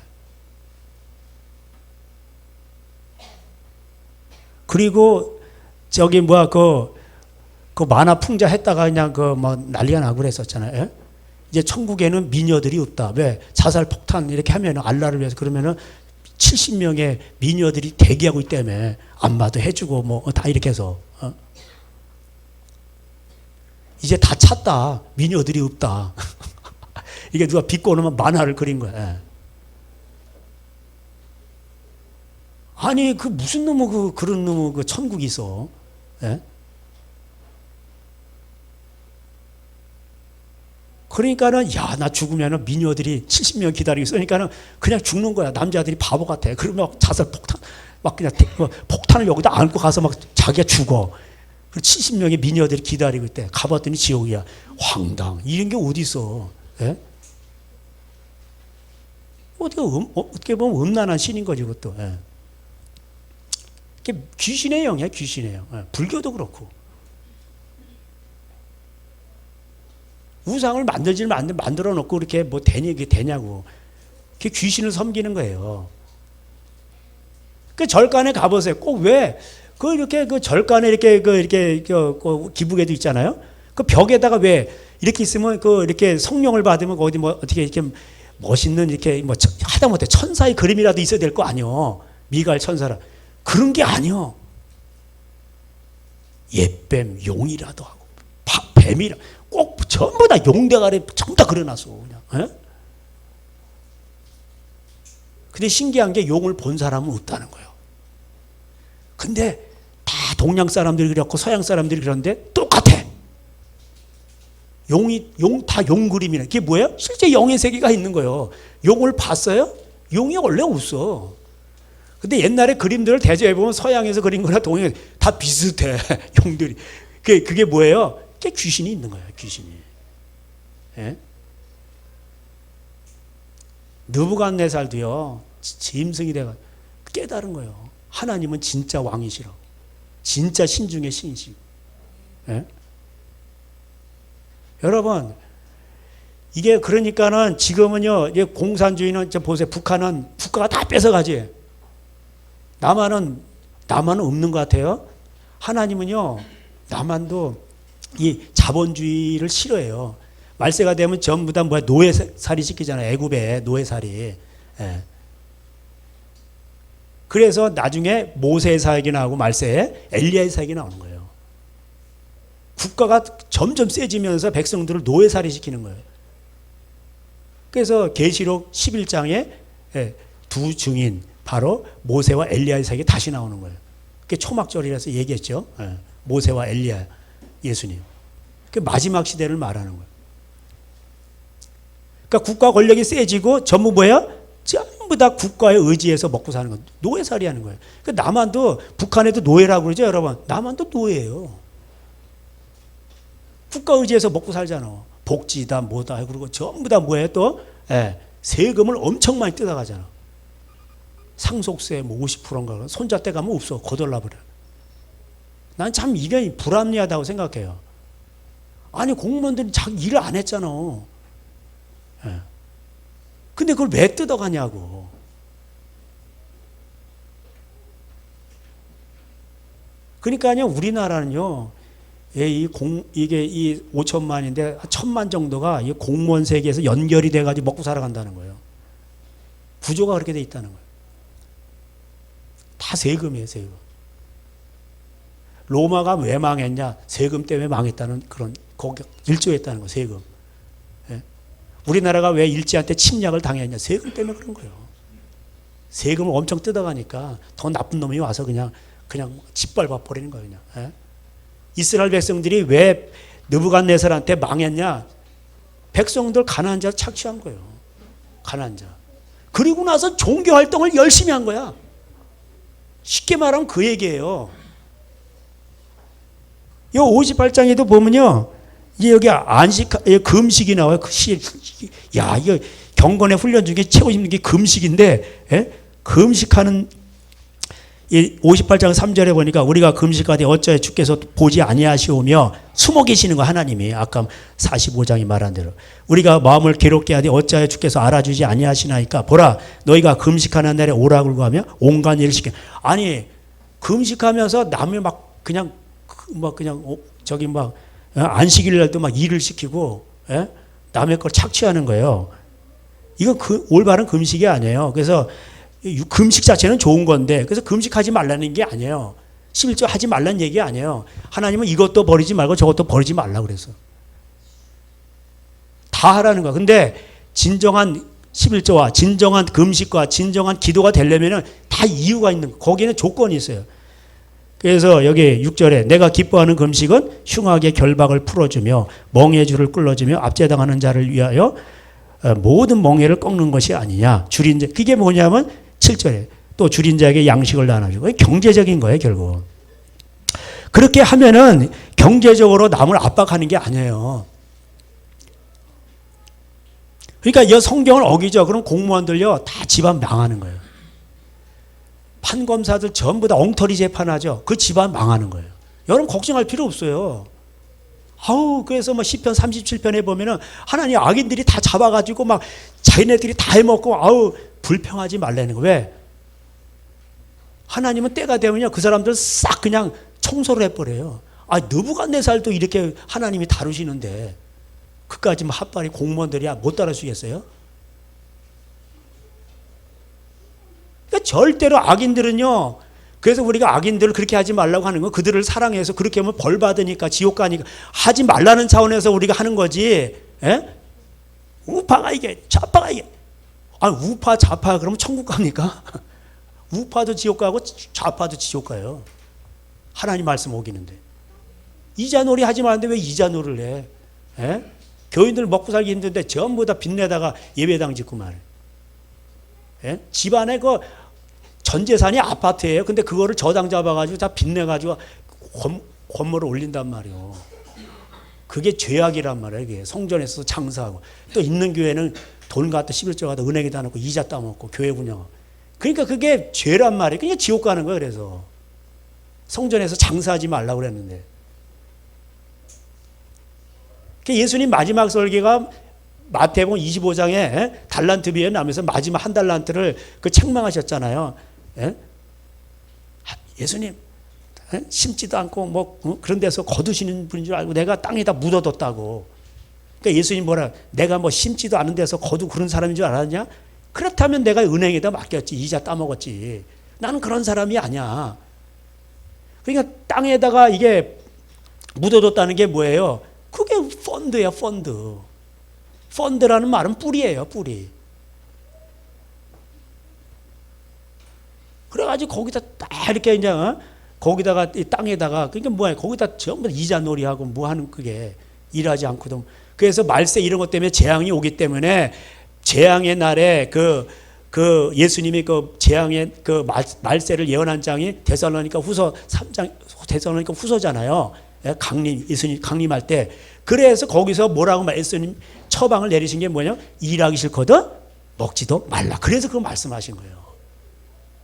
그리고 저기 그 만화 풍자 했다가 그냥 난리가 나고 그랬었잖아요. 예? 이제 천국에는 미녀들이 없다. 왜? 자살 폭탄 이렇게 하면 알라를 위해서 그러면은 70명의 미녀들이 대기하고 있다며. 안마도 해주고 뭐 다 이렇게 해서. 이제 다 찼다. 미녀들이 없다. 이게 누가 빚고 오면 만화를 그린 거야. 아니 그 무슨 놈의 그런 놈의 그 천국이 있어. 예? 그러니까는 나 죽으면은 미녀들이 70명 기다리고 있으니까는 그냥 죽는 거야. 남자들이 바보 같아. 그러면 자살 폭탄 그냥 폭탄을 여기다 안고 가서 자기가 죽어. 70명의 미녀들이 기다리고 있대. 가봤더니 지옥이야. 황당. 이런 게 어디 있어? 예? 어떻게 보면 음란한 신인 거지 그것도. 예. 이게 귀신의 영이야. 귀신의 영. 예. 불교도 그렇고. 우상을 만들어 놓고 이렇게 이게 되냐고. 그게 귀신을 섬기는 거예요. 그 절간에 가보세요. 꼭 왜? 이렇게 절간에 이렇게 기부계도 있잖아요. 그 벽에다가 왜 이렇게 있으면 그 이렇게 성령을 받으면 어디 뭐 어떻게 이렇게 멋있는 이렇게 뭐 하다못해 천사의 그림이라도 있어야 될 거 아니요. 미갈 천사라. 그런 게 아니요. 옛뱀 용이라도 하고 뱀이라 꼭 전부 다 용대가리 전부 다 그려놨어 그냥. 에? 근데 신기한 게 용을 본 사람은 없다는 거예요. 근데 다 동양 사람들이 그렸고 서양 사람들이 그렸는데 똑같아. 다 용 그림이네. 그게 뭐예요? 실제 영의 세계가 있는 거예요. 용을 봤어요? 용이 원래 없어. 근데 옛날에 그림들을 대조해보면 서양에서 그린 거나 동양에서 다 비슷해. 용들이. 그게 뭐예요? 그게 귀신이 있는 거예요. 귀신이. 예? 느부갓네살도요. 짐승이 돼가 깨달은 거예요. 하나님은 진짜 왕이시라고. 진짜 신중의 신이시고. 예? 여러분, 이게 그러니까는 지금은요, 공산주의는 보세요. 북한은 국가가 다 뺏어가지. 남한은 없는 것 같아요. 하나님은요, 남한도 이 자본주의를 싫어해요. 말세가 되면 전부 다 노예살이 시키잖아요. 애굽에 노예살이. 예. 그래서 나중에 모세의 사역이 나오고 말세에 엘리야의 사역이 나오는 거예요. 국가가 점점 세지면서 백성들을 노예살이 시키는 거예요. 그래서 계시록 11장에 두 증인 바로 모세와 엘리야의 사역이 다시 나오는 거예요. 그게 초막절이라서 얘기했죠. 모세와 엘리야 예수님. 그 마지막 시대를 말하는 거예요. 그러니까 국가 권력이 세지고 전부 뭐야? 전부 다 국가의 의지에서 먹고 사는 거예요. 노예살이 하는 거예요. 그러니까 남한도 북한에도 노예라고 그러죠, 여러분. 남한도 노예예요. 국가 의지에서 먹고 살잖아. 복지다 뭐다 그러고 전부 다 뭐예요 또? 세금을 엄청 많이 뜯어가잖아. 상속세 뭐 50%인가 손자댁 가면 없어. 거덜나 버려. 난 참 이게 불합리하다고 생각해요. 아니 공무원들이 자기 일을 안 했잖아. 근데 그걸 왜 뜯어가냐고. 그러니까요 우리나라는요 이게 이 5천만인데 1,000만 정도가 이 공무원 세계에서 연결이 돼가지고 먹고 살아간다는 거예요. 구조가 그렇게 돼 있다는 거예요. 다 세금이에요, 세금. 로마가 왜 망했냐? 세금 때문에 망했다는 그런 거기 일조했다는 거, 세금. 예? 우리나라가 왜 일제한테 침략을 당했냐? 세금 때문에 그런 거예요. 세금을 엄청 뜯어가니까 더 나쁜 놈이 와서 그냥 짓밟아 버리는 거예요, 그냥. 예? 이스라엘 백성들이 왜 느부갓네살한테 망했냐? 백성들 가난한 자 착취한 거예요. 가난한 자. 그리고 나서 종교 활동을 열심히 한 거야. 쉽게 말하면 그 얘기예요. 이 58장에도 보면요. 이제 여기 금식이 나와요. 야, 이거 경건의 훈련 중에 최고 힘든 게 금식인데, 금식하는 이 58장 3절에 보니까 우리가 금식하되 어찌하여 주께서 보지 아니하시오며 숨어 계시는 거 하나님이 아까 45장이 말한 대로 우리가 마음을 괴롭게 하되 어찌하여 주께서 알아주지 아니하시나이까 보라 너희가 금식하는 날에 오라고 하며 온갖 일을 시켜. 아니 금식하면서 남이 막 그냥 안식일 날도 막 일을 시키고 남의 걸 착취하는 거예요. 이건 올바른 금식이 아니에요. 그래서 금식 자체는 좋은 건데 그래서 금식하지 말라는 게 아니에요. 11조 하지 말라는 얘기 아니에요. 하나님은 이것도 버리지 말고 저것도 버리지 말라 그래서 다 하라는 거야. 근데 진정한 11조와 진정한 금식과 진정한 기도가 되려면 다 이유가 있는 거예요. 거기에는 조건이 있어요. 그래서 여기 6절에 내가 기뻐하는 금식은 흉악의 결박을 풀어주며 멍에 줄을 끌어주며 압제당하는 자를 위하여 모든 멍에를 꺾는 것이 아니냐. 줄인 자 그게 뭐냐면 7절에 또 줄인 자에게 양식을 나눠주고 경제적인 거예요 결국. 그렇게 하면은 경제적으로 남을 압박하는 게 아니에요. 그러니까 이 성경을 어기죠. 그럼 공무원들요 다 집안 망하는 거예요. 판검사들 전부 다 엉터리 재판하죠. 그 집안 망하는 거예요. 여러분 걱정할 필요 없어요. 그래서 뭐 시편 37편에 보면은 하나님 악인들이 다 잡아가지고 막 자기네들이 다 해먹고 불평하지 말라는 거. 왜? 하나님은 때가 되면요 그 사람들 싹 그냥 청소를 해버려요. 아, 느부갓네살도 이렇게 하나님이 다루시는데 그까지 뭐 핫바리 공무원들이 못 따라주겠어요? 그러니까 절대로 악인들은요, 그래서 우리가 악인들을 그렇게 하지 말라고 하는 건 그들을 사랑해서 그렇게 하면 벌 받으니까 지옥 가니까 하지 말라는 차원에서 우리가 하는 거지. 에? 우파가 이게 좌파가 이게, 아, 우파 좌파 그러면 천국 갑니까? 우파도 지옥 가고 좌파도 지옥 가요. 하나님 말씀 어기는데. 이자놀이 하지 말는데 왜 이자놀이를 해? 에? 교인들 먹고 살기 힘든데 전부 다 빚내다가 예배당 짓고 말해. 예? 집안에 그 전 재산이 아파트예요. 근데 그거를 저당 잡아가지고 다 빚내가지고 건물을 올린단 말이에요. 그게 죄악이란 말이에요. 이게 성전에서 장사하고 또 있는 교회는 돈 갖다 11조 갖다 은행에다 놓고 이자 따먹고 교회 운영하고. 그러니까 그게 죄란 말이에요. 그러니까 지옥 가는 거예요. 그래서 성전에서 장사하지 말라고 그랬는데. 예수님 마지막 설계가 마태복음 25장에 달란트 비에 나면서 마지막 한 달란트를 그 책망하셨잖아요. 예수님 심지도 않고 뭐 그런 데서 거두시는 분인 줄 알고 내가 땅에다 묻어뒀다고. 그러니까 예수님 뭐라, 내가 뭐 심지도 않은 데서 거두 그런 사람인 줄 알았냐? 그렇다면 내가 은행에다 맡겼지, 이자 따먹었지. 나는 그런 사람이 아니야. 그러니까 땅에다가 이게 묻어뒀다는 게 뭐예요? 그게 펀드야, 펀드. 펀드라는 말은 뿌리예요, 뿌리. 그래가지고 거기다 딱 이렇게 이제 거기다가 이 땅에다가, 그러니까 뭐야, 거기다 전부 이자 놀이하고 뭐 하는, 그게 일하지 않거든. 그래서 말세 이런 것 때문에 재앙이 오기 때문에 재앙의 날에 그 예수님이 그 재앙의 그 말세를 예언한 장이 데살로니가 후서 3장, 데살로니가 후서잖아요. 예수님 강림할 때. 그래서 거기서 뭐라고 예수님 처방을 내리신 게 뭐냐? 일하기 싫거든 먹지도 말라. 그래서 그거 말씀하신 거예요.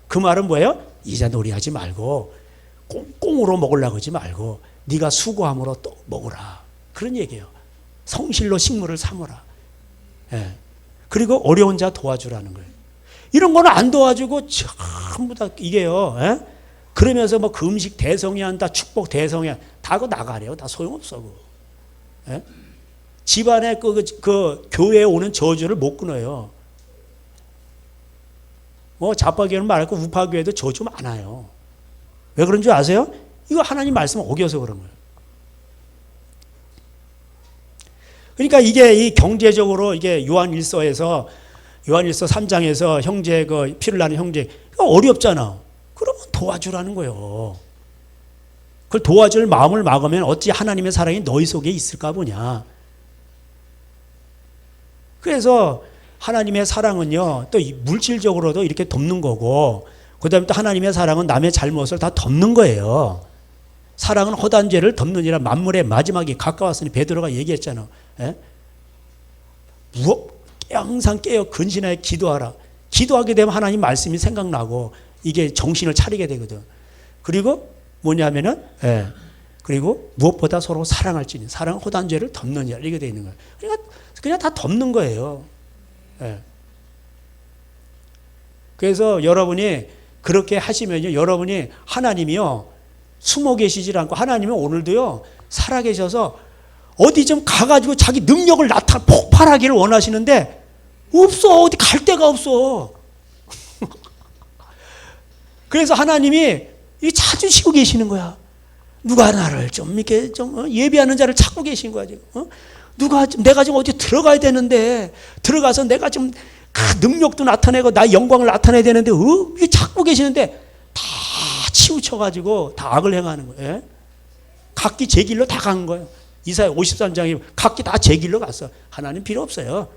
그 말은 뭐예요? 이자 놀이하지 말고 꽁꽁으로 먹으려고 하지 말고 네가 수고함으로 또 먹으라. 그런 얘기예요. 성실로 식물을 삼으라. 예. 그리고 어려운 자 도와주라는 거예요. 이런 거는 안 도와주고 전부 다 이게요. 예? 그러면서 뭐 그 음식 대성회한다, 축복 대성회 다 그거 나가래요. 다 소용없어. 그거. 예? 집안에 그 교회에 오는 저주를 못 끊어요. 뭐 좌파교회는 말고 우파교회도 저주 많아요. 왜 그런 줄 아세요? 이거 하나님 말씀 어겨서 그런 거예요. 그러니까 이게 이 경제적으로 이게 요한일서에서 3장에서 형제 그 피를 나는 형제 어렵잖아. 그러면 도와주라는 거예요. 그걸 도와줄 마음을 막으면 어찌 하나님의 사랑이 너희 속에 있을까 보냐. 그래서 하나님의 사랑은요, 또 물질적으로도 이렇게 돕는 거고, 그 다음에 또 하나님의 사랑은 남의 잘못을 다 덮는 거예요. 사랑은 허다한 죄를 덮느니라. 만물의 마지막이 가까웠으니 베드로가 얘기했잖아. 예? 항상 깨어 근신하여 기도하라. 기도하게 되면 하나님 말씀이 생각나고 이게 정신을 차리게 되거든. 그리고 뭐냐면은, 예. 그리고 무엇보다 서로 사랑할지니, 사랑은 허다한 죄를 덮느니라. 이렇게 되어 있는 거예요. 그러니까 그냥 다 덮는 거예요. 예. 그래서 여러분이 그렇게 하시면요, 여러분이 하나님이요 숨어 계시질 않고 하나님은 오늘도요 살아계셔서 어디 좀 가가지고 자기 능력을 폭발하기를 원하시는데 없어. 어디 갈 데가 없어. 그래서 하나님이 찾으시고 계시는 거야. 누가 나를 좀 이렇게 좀 예비하는 자를 찾고 계신 거야 지금. 내가 지금 어디 들어가야 되는데 들어가서 내가 좀 능력도 나타내고 나의 영광을 나타내야 되는데 이게 찾고 계시는데 다 치우쳐가지고 다 악을 행하는 거예요. 각기 제 길로 다 간 거예요. 이사야 53장이 각기 다 제 길로 갔어. 하나님 필요 없어요.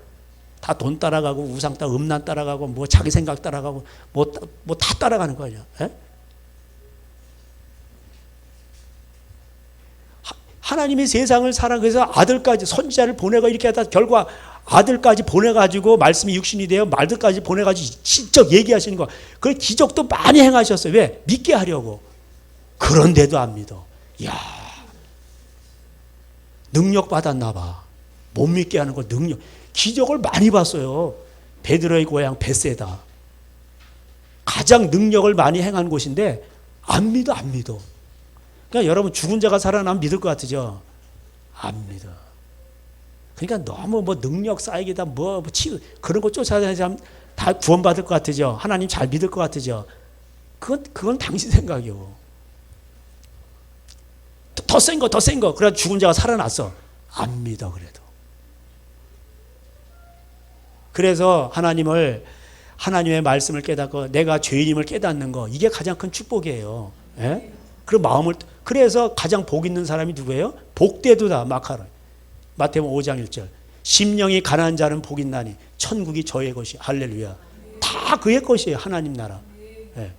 다 돈 따라가고 우상 따라 음란 따라가고 뭐 자기 생각 따라가고 뭐 다 따라가는 거예요. 하나님이 세상을 사랑해서 아들까지 선지자를 보내고 이렇게 하다 결과 아들까지 보내가지고 말씀이 육신이 되어 말들까지 보내가지고 직접 얘기하시는 거. 그 기적도 많이 행하셨어요. 왜? 믿게 하려고. 그런데도 안 믿어. 이야, 능력 받았나 봐. 못 믿게 하는 거 능력. 기적을 많이 봤어요. 베드로의 고향 벳세다. 가장 능력을 많이 행한 곳인데 안 믿어. 그러니까 여러분 죽은 자가 살아나면 믿을 것 같으죠? 안 믿어. 그러니까 너무 뭐 능력 쌓이기다 그런 거 쫓아다니면 다 구원받을 것 같으죠? 하나님 잘 믿을 것 같으죠? 그건 당신 생각이요. 더 센 거, 더 센 거. 그래 죽은 자가 살아났어. 안 믿어 그래도. 그래서 하나님의 말씀을 깨닫고 내가 죄인임을 깨닫는 거, 이게 가장 큰 축복이에요. 예? 그래서 가장 복 있는 사람이 누구예요? 복되도다 마카라. 마태복음 5장 1절. 심령이 가난한 자는 복 있나니 천국이 저의 것이. 할렐루야. 다 그의 것이에요. 하나님 나라. 예.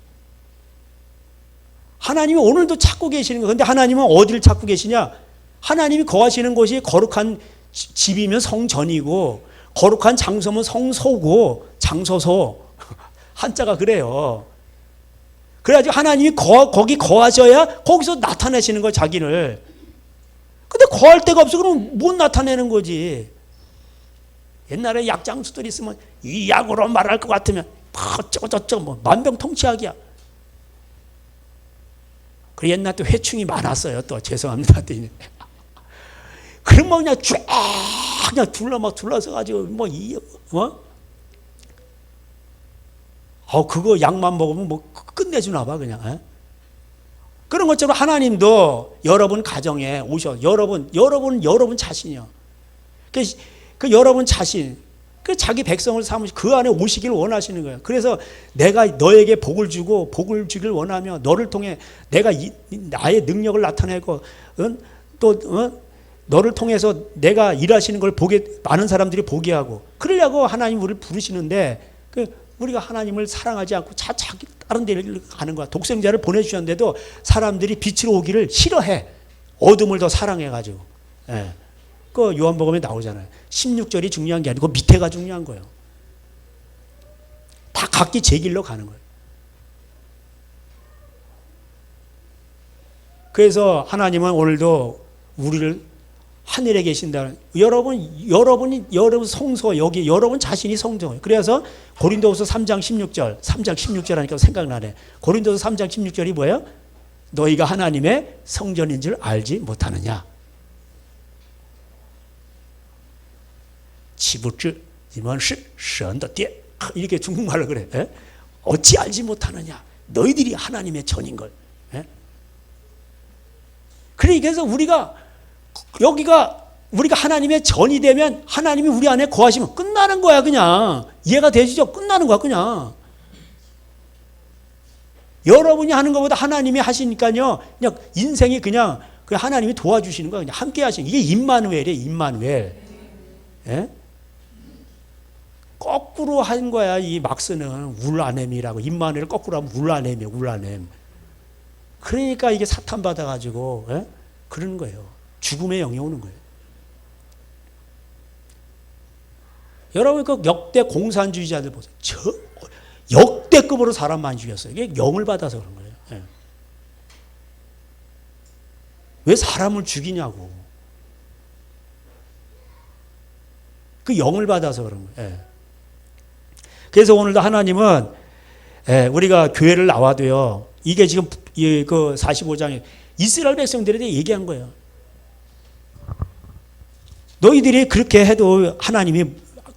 하나님이 오늘도 찾고 계시는 거예요. 그런데 하나님은 어디를 찾고 계시냐? 하나님이 거하시는 곳이 거룩한 집이면 성전이고, 거룩한 장소면 성소고, 장소소. 한자가 그래요. 그래가지고 하나님이 거기 거하셔야 거기서 나타내시는 거예요, 자기를. 근데 거할 데가 없어. 그러면 못 나타내는 거지. 옛날에 약장수들이 있으면 이 약으로 말할 것 같으면 어쩌고저쩌고 뭐 만병통치약이야. 그리고 옛날 또 회충이 많았어요. 또 죄송합니다. 그럼 뭐 그냥 그냥 둘러서 가지고 그거 약만 먹으면 뭐 끝내주나 봐 그냥. 에? 그런 것처럼 하나님도 여러분 가정에 오셔. 여러분 자신이요. 그 여러분 자신, 그 자기 백성을 삼으시 그 안에 오시길 원하시는 거예요. 그래서 내가 너에게 복을 주고 복을 주길 원하며 너를 통해 내가 나의 능력을 나타내고 너를 통해서 내가 일하시는 걸 많은 사람들이 보게 하고 그러려고 하나님 우리를 부르시는데 우리가 하나님을 사랑하지 않고 자기 다른 데를 가는 거야. 독생자를 보내주셨는데도 사람들이 빛으로 오기를 싫어해. 어둠을 더 사랑해가지고. 예. 그 요한복음에 나오잖아요. 16절이 중요한 게 아니고 밑에가 중요한 거예요. 다 각기 제 길로 가는 거예요. 그래서 하나님은 오늘도 우리를 하늘에 계신다는 여러분 성소 여기 여러분 자신이 성소예요. 그래서 고린도후서 3장 16절 하니까 생각나네. 고린도후서 3장 16절이 뭐예요? 너희가 하나님의 성전인 줄 알지 못하느냐? 岂不知你们是神的殿 이렇게 중국말로 그래. 에? 어찌 알지 못하느냐? 너희들이 하나님의 전인 걸. 에? 그래서 우리가 하나님의 전이 되면 하나님이 우리 안에 거하시면 끝나는 거야 그냥. 이해가 되시죠? 끝나는 거야 그냥. 여러분이 하는 것보다 하나님이 하시니까요. 그냥 인생이 그냥 하나님이 도와주시는 거야. 그냥 함께 하시는. 이게 임마누엘이에요. 임마누엘. 예? 거꾸로 한 거야. 이 막스는 울라넴이라고. 임마누엘을 거꾸로 하면 울라넴이에요. 울라넴. 그러니까 이게 사탄 받아가지고 그러는 거예요. 죽음의 영이 오는 거예요. 여러분 그 역대 공산주의자들 보세요. 역대급으로 사람 많이 죽였어요. 이게 영을 받아서 그런 거예요. 예. 왜 사람을 죽이냐고. 그 영을 받아서 그런 거예요. 예. 그래서 오늘도 하나님은 우리가 교회를 나와도요. 이게 지금 그 45장에 이스라엘 백성들에 대해 얘기한 거예요. 너희들이 그렇게 해도 하나님이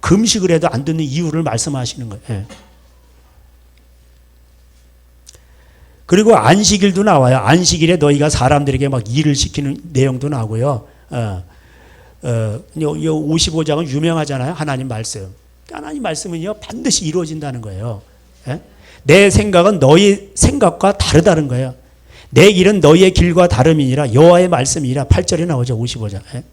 금식을 해도 안 듣는 이유를 말씀하시는 거예요. 예. 그리고 안식일도 나와요. 안식일에 너희가 사람들에게 막 일을 시키는 내용도 나오고요. 55장은 유명하잖아요. 하나님 말씀. 하나님 말씀은요 반드시 이루어진다는 거예요. 예? 내 생각은 너희 생각과 다르다는 거예요. 내 길은 너희의 길과 다름이니라. 여호와의 말씀이라. 8절에 나오죠. 55장. 예?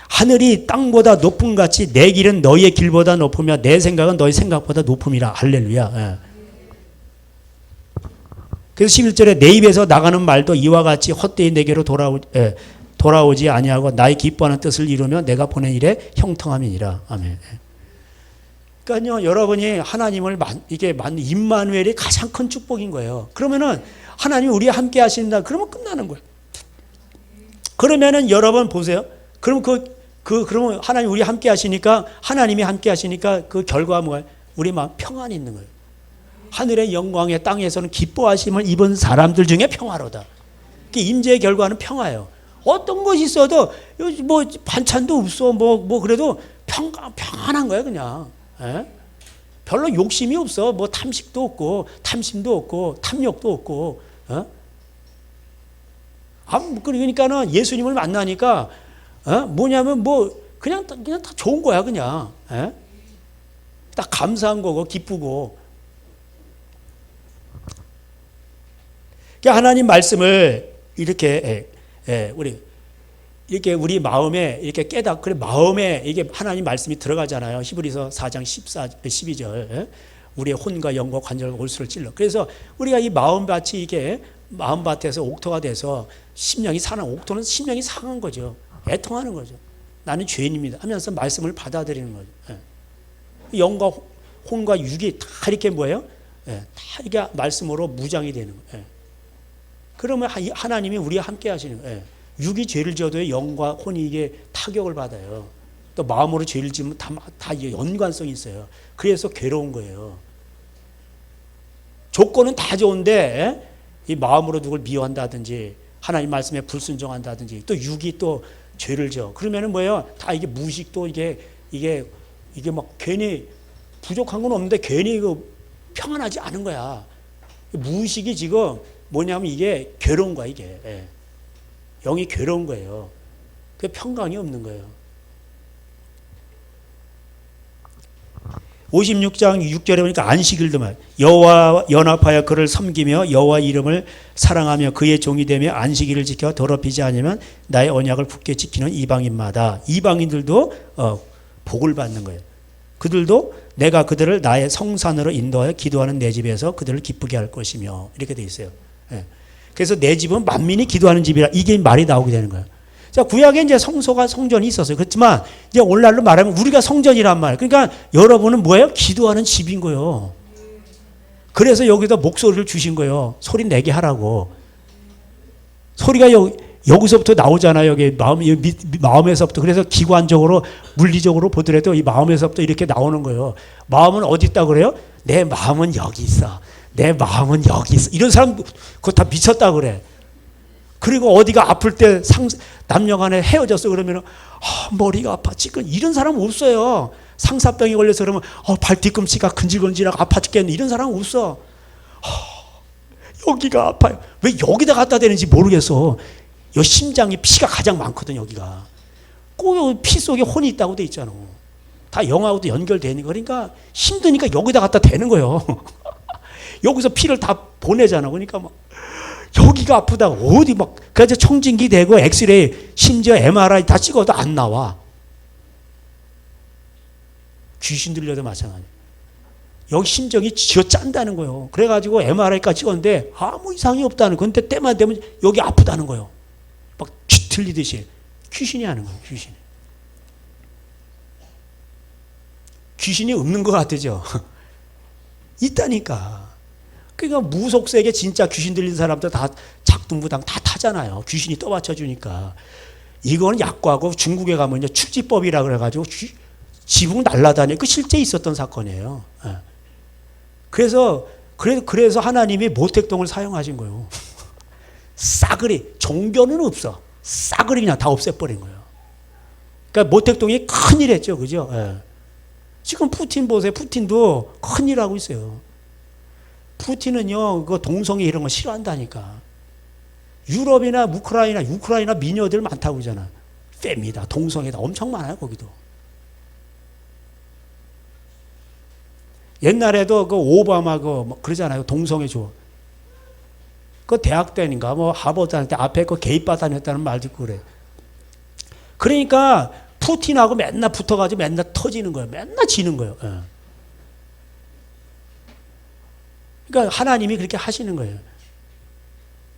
하늘이 땅보다 높음 같이 내 길은 너희의 길보다 높으며 내 생각은 너희 생각보다 높음이라. 할렐루야. 예. 그래서 11절에 내 입에서 나가는 말도 이와 같이 헛되이 내게로 돌아오지 아니하고 나의 기뻐하는 뜻을 이루며 내가 보낸 일에 형통함이니라. 아멘. 그러니까요, 여러분이 하나님을 이게 임마누엘이 가장 큰 축복인 거예요. 그러면은 하나님이 우리와 함께 하신다. 그러면 끝나는 거예요. 그러면은 여러분 보세요. 그럼 그러면 하나님 우리 함께 하시니까 하나님이 함께 하시니까 그 결과가 뭐예요? 우리 마음 평안이 있는 거예요. 하늘의 영광에 땅에서는 기뻐하심을 입은 사람들 중에 평화로다. 그 임재의 결과는 평화예요. 어떤 것이 있어도 뭐 반찬도 없어 뭐 그래도 평안한 거야 그냥. 예? 별로 욕심이 없어. 뭐 탐식도 없고 탐심도 없고 탐욕도 없고. 그러니까는 예수님을 만나니까 뭐냐면 뭐 그냥 다 좋은 거야 그냥. 예? 딱 감사한 거고 기쁘고. 하나님 말씀을 이렇게 우리 마음에 이렇게 그래 마음에 이게 하나님 말씀이 들어가잖아요. 히브리서 4장 12절. 우리의 혼과 영과 관절과 골수를 찔러. 그래서 우리가 이 마음밭이 이게 마음밭에서 옥토가 돼서 심령이 옥토는 심령이 상한 거죠. 애통하는 거죠. 나는 죄인입니다 하면서 말씀을 받아들이는 거죠. 영과 혼과 육이 다 이렇게 뭐예요? 다 이게 말씀으로 무장이 되는 거예요. 그러면 하나님이 우리와 함께 하시는 거예요. 육이 죄를 지어도 영과 혼이 이게 타격을 받아요. 또 마음으로 죄를 지으면 다 연관성이 있어요. 그래서 괴로운 거예요. 조건은 다 좋은데 이 마음으로 누굴 미워한다든지 하나님 말씀에 불순종한다든지 또 육이 또 죄를 지어. 그러면은 뭐예요? 다 이게 무식도 이게 막 괜히 부족한 건 없는데 괜히 평안하지 않은 거야. 무식이 지금 뭐냐면 이게 괴로운 거야 이게. 영이 괴로운 거예요. 그 평강이 없는 거예요. 56장 6절에 보니까 안식일도 말 여호와 연합하여 그를 섬기며 여호와 이름을 사랑하며 그의 종이 되며 안식일을 지켜 더럽히지 않으면 나의 언약을 굳게 지키는 이방인마다 이방인들도 복을 받는 거예요. 그들도 내가 그들을 나의 성산으로 인도하여 기도하는 내 집에서 그들을 기쁘게 할 것이며 이렇게 돼 있어요. 그래서 내 집은 만민이 기도하는 집이라 이게 말이 나오게 되는 거예요. 자, 구약에 이제 성전이 있었어요. 그렇지만 이제 오늘날로 말하면 우리가 성전이란 말. 그러니까 여러분은 뭐예요? 기도하는 집인 거예요. 그래서 여기다 목소리를 주신 거예요. 소리 내게 하라고. 소리가 여기서부터 나오잖아요. 여기 마음에서부터. 그래서 기관적으로 물리적으로 보더라도 이 마음에서부터 이렇게 나오는 거예요. 마음은 어디 있다고 그래요? 내 마음은 여기 있어. 내 마음은 여기 있어. 이런 사람 그거 다 미쳤다고 그래. 그리고 어디가 아플 때 남녀간에 헤어졌어 그러면 머리가 아파 지금 이런 사람 없어요. 상사병이 걸려서 그러면 발 뒤꿈치가 근질근질하고 아파 죽겠네 이런 사람 없어. 여기가 아파요. 왜 여기다 갖다 대는지 모르겠어. 여 심장이 피가 가장 많거든 여기가. 꼭 피 속에 혼이 있다고 돼 있잖아. 다 영하고도 연결되는 거니까 힘드니까 여기다 갖다 대는 거예요. 여기서 피를 다 보내잖아. 그러니까 막 여기가 아프다. 어디 막 그래서 청진기 되고 엑스레이 심지어 MRI 다 찍어도 안 나와. 귀신 들려도 마찬가지야. 여기 심정이 쥐어 짠다는 거예요. 그래가지고 MRI까지 찍었는데 아무 이상이 없다는 거예요. 근데 때만 되면 여기 아프다는 거예요. 막 뒤틀리듯이. 귀신이 하는 거예요. 귀신이 없는 것 같죠. 있다니까. 그러니까 무속세계 진짜 귀신 들린 사람들 다 작동부당 다 타잖아요. 귀신이 떠받쳐 주니까. 이거는 약과고 중국에 가면 축지법이라 그래가지고 지붕 날라다니고 그 실제 있었던 사건이에요. 그래서 하나님이 모택동을 사용하신 거예요. 싸그리 종교는 없어. 싸그리 그냥 다 없애버린 거예요. 그러니까 모택동이 큰일 했죠, 그죠? 지금 푸틴 보세요. 푸틴도 큰일 하고 있어요. 푸틴은요, 그 동성애 이런 거 싫어한다니까. 유럽이나 우크라이나 미녀들 많다고 그러잖아. 뺍니다. 동성애다. 엄청 많아요, 거기도. 옛날에도 그 오바마 그러잖아요. 동성애 좋아. 그 대학 때인가 하버드 할 때 앞에 그 개입 다녔다는 말 듣고 그래. 그러니까 푸틴하고 맨날 붙어가지고 맨날 터지는 거예요. 맨날 지는 거예요. 그러니까 하나님이 그렇게 하시는 거예요.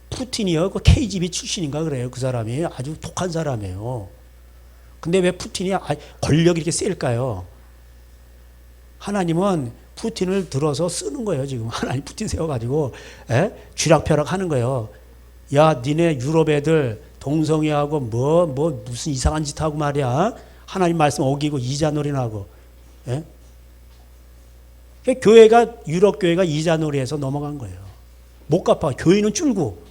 푸틴이요, 그 KGB 출신인가 그래요. 그 사람이 아주 독한 사람이에요. 근데 왜 푸틴이 권력이 이렇게 셀까요? 하나님은 푸틴을 들어서 쓰는 거예요. 지금 하나님 푸틴 세워가지고 쥐락펴락 하는 거예요. 야, 니네 유럽 애들 동성애하고 무슨 이상한 짓 하고 말이야. 하나님 말씀 어기고 이자놀이나 하고. 그러니까 교회가 유럽 교회가 이자 놀이해서 넘어간 거예요. 못 갚아. 교회는 줄고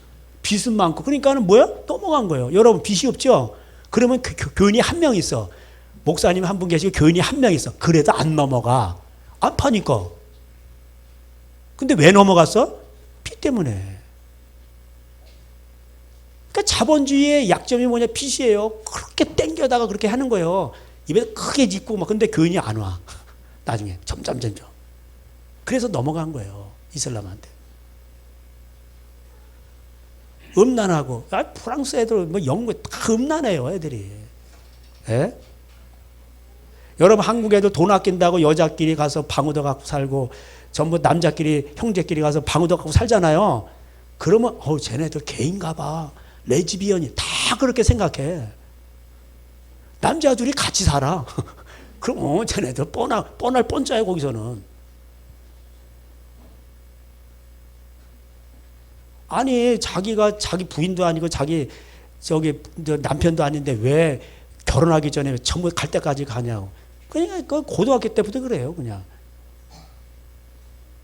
빚은 많고 그러니까는 뭐야? 넘어간 거예요. 여러분 빚이 없죠? 그러면 교인이 한 명 있어. 목사님 한 분 계시고 교인이 한 명 있어. 그래도 안 넘어가. 안 파니까. 근데 왜 넘어갔어? 빚 때문에. 그러니까 자본주의의 약점이 뭐냐? 빚이에요. 그렇게 땡겨다가 그렇게 하는 거예요. 입에 크게 짓고 막 근데 교인이 안 와. 나중에 점점. 그래서 넘어간 거예요. 이슬람한테. 음란하고 프랑스 애들 뭐 영국 다 음란해요 애들이. 예? 여러분 한국 애들 돈 아낀다고 여자끼리 가서 방우도 갖고 살고 전부 남자끼리 형제끼리 가서 방우도 갖고 살잖아요. 그러면 쟤네들 개인가 봐. 레즈비언이 다 그렇게 생각해. 남자 둘이 같이 살아. 그럼 쟤네들 뻔할 뻔짜야 거기서는. 아니 자기가 자기 부인도 아니고 자기 남편도 아닌데 왜 결혼하기 전에 전부 갈 때까지 가냐고. 그러니까 그 고등학교 때부터 그래요 그냥.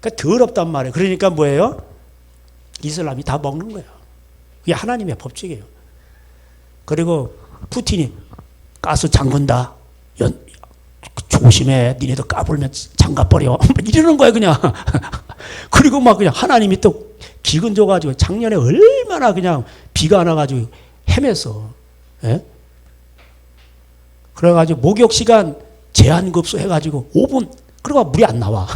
그러니까 더럽단 말이에요. 그러니까 뭐예요? 이슬람이 다 먹는 거예요. 그게 하나님의 법칙이에요. 그리고 푸틴이 가스 잠근다. 조심해. 니네도 까불면 잠가버려. 이러는 거야 그냥. 그리고 막 그냥 하나님이 또 기근 줘가지고 작년에 얼마나 그냥 비가 안 와가지고 헤맸어. 예? 그래가지고 목욕 시간 제한급수 해가지고 5분 그러고 물이 안 나와.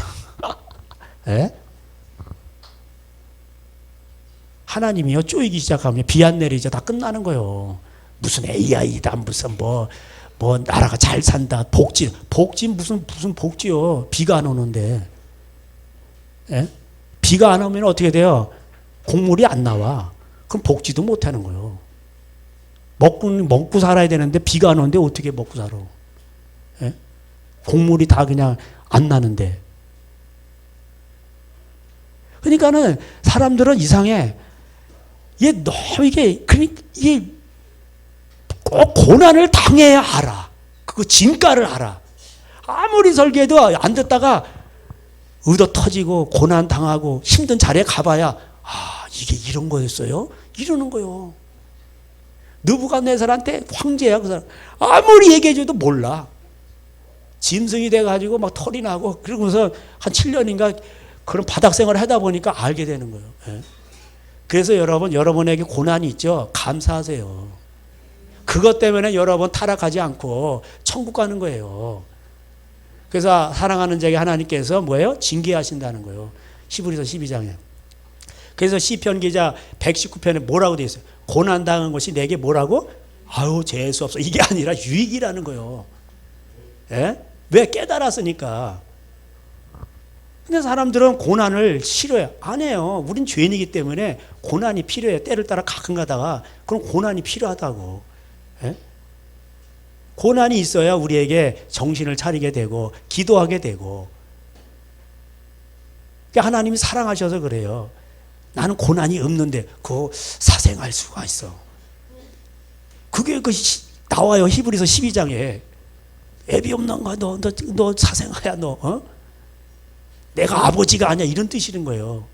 예? 하나님이요 쪼이기 시작하면 비 안 내리죠. 다 끝나는 거예요. 무슨 AI다 무슨 뭐 나라가 잘 산다 복지 무슨 복지요. 비가 안 오는데. 예? 비가 안 오면 어떻게 돼요? 곡물이 안 나와. 그럼 복지도 못 하는 거예요. 먹고 살아야 되는데 비가 안 오는데 어떻게 먹고 살아? 예? 곡물이 다 그냥 안 나는데. 그러니까는 사람들은 이상해. 이게 꼭 고난을 당해야 알아. 그 진가를 알아. 아무리 설계해도 안 듣다가 의도 터지고 고난 당하고 힘든 자리에 가봐야 이게 이런 거였어요? 이러는 거요. 느부갓네살한테 황제야 그 사람. 아무리 얘기해줘도 몰라. 짐승이 돼가지고 막 털이 나고 그러고서 한 7년인가 그런 바닥 생활을 하다 보니까 알게 되는 거예요. 예? 그래서 여러분에게 고난이 있죠. 감사하세요. 그것 때문에 여러분 타락하지 않고 천국 가는 거예요. 그래서 사랑하는 자에게 하나님께서 뭐예요? 징계하신다는 거예요. 히브리서 12장에. 그래서 시편 기자 119편에 뭐라고 되어 있어요? 고난당한 것이 내게 뭐라고? 재수 없어. 이게 아니라 유익이라는 거예요. 예? 왜? 깨달았으니까. 근데 사람들은 고난을 싫어해요. 안 해요. 우린 죄인이기 때문에 고난이 필요해요. 때를 따라 가끔 가다가. 그럼 고난이 필요하다고. 예? 고난이 있어야 우리에게 정신을 차리게 되고 기도하게 되고. 그러니까 하나님이 사랑하셔서 그래요. 나는 고난이 없는데 그거 사생할 수가 있어. 그게 나와요. 히브리서 12장에. 애비 없는가? 너 사생아야 너. 어? 내가 아버지가 아니야. 이런 뜻이는 거예요.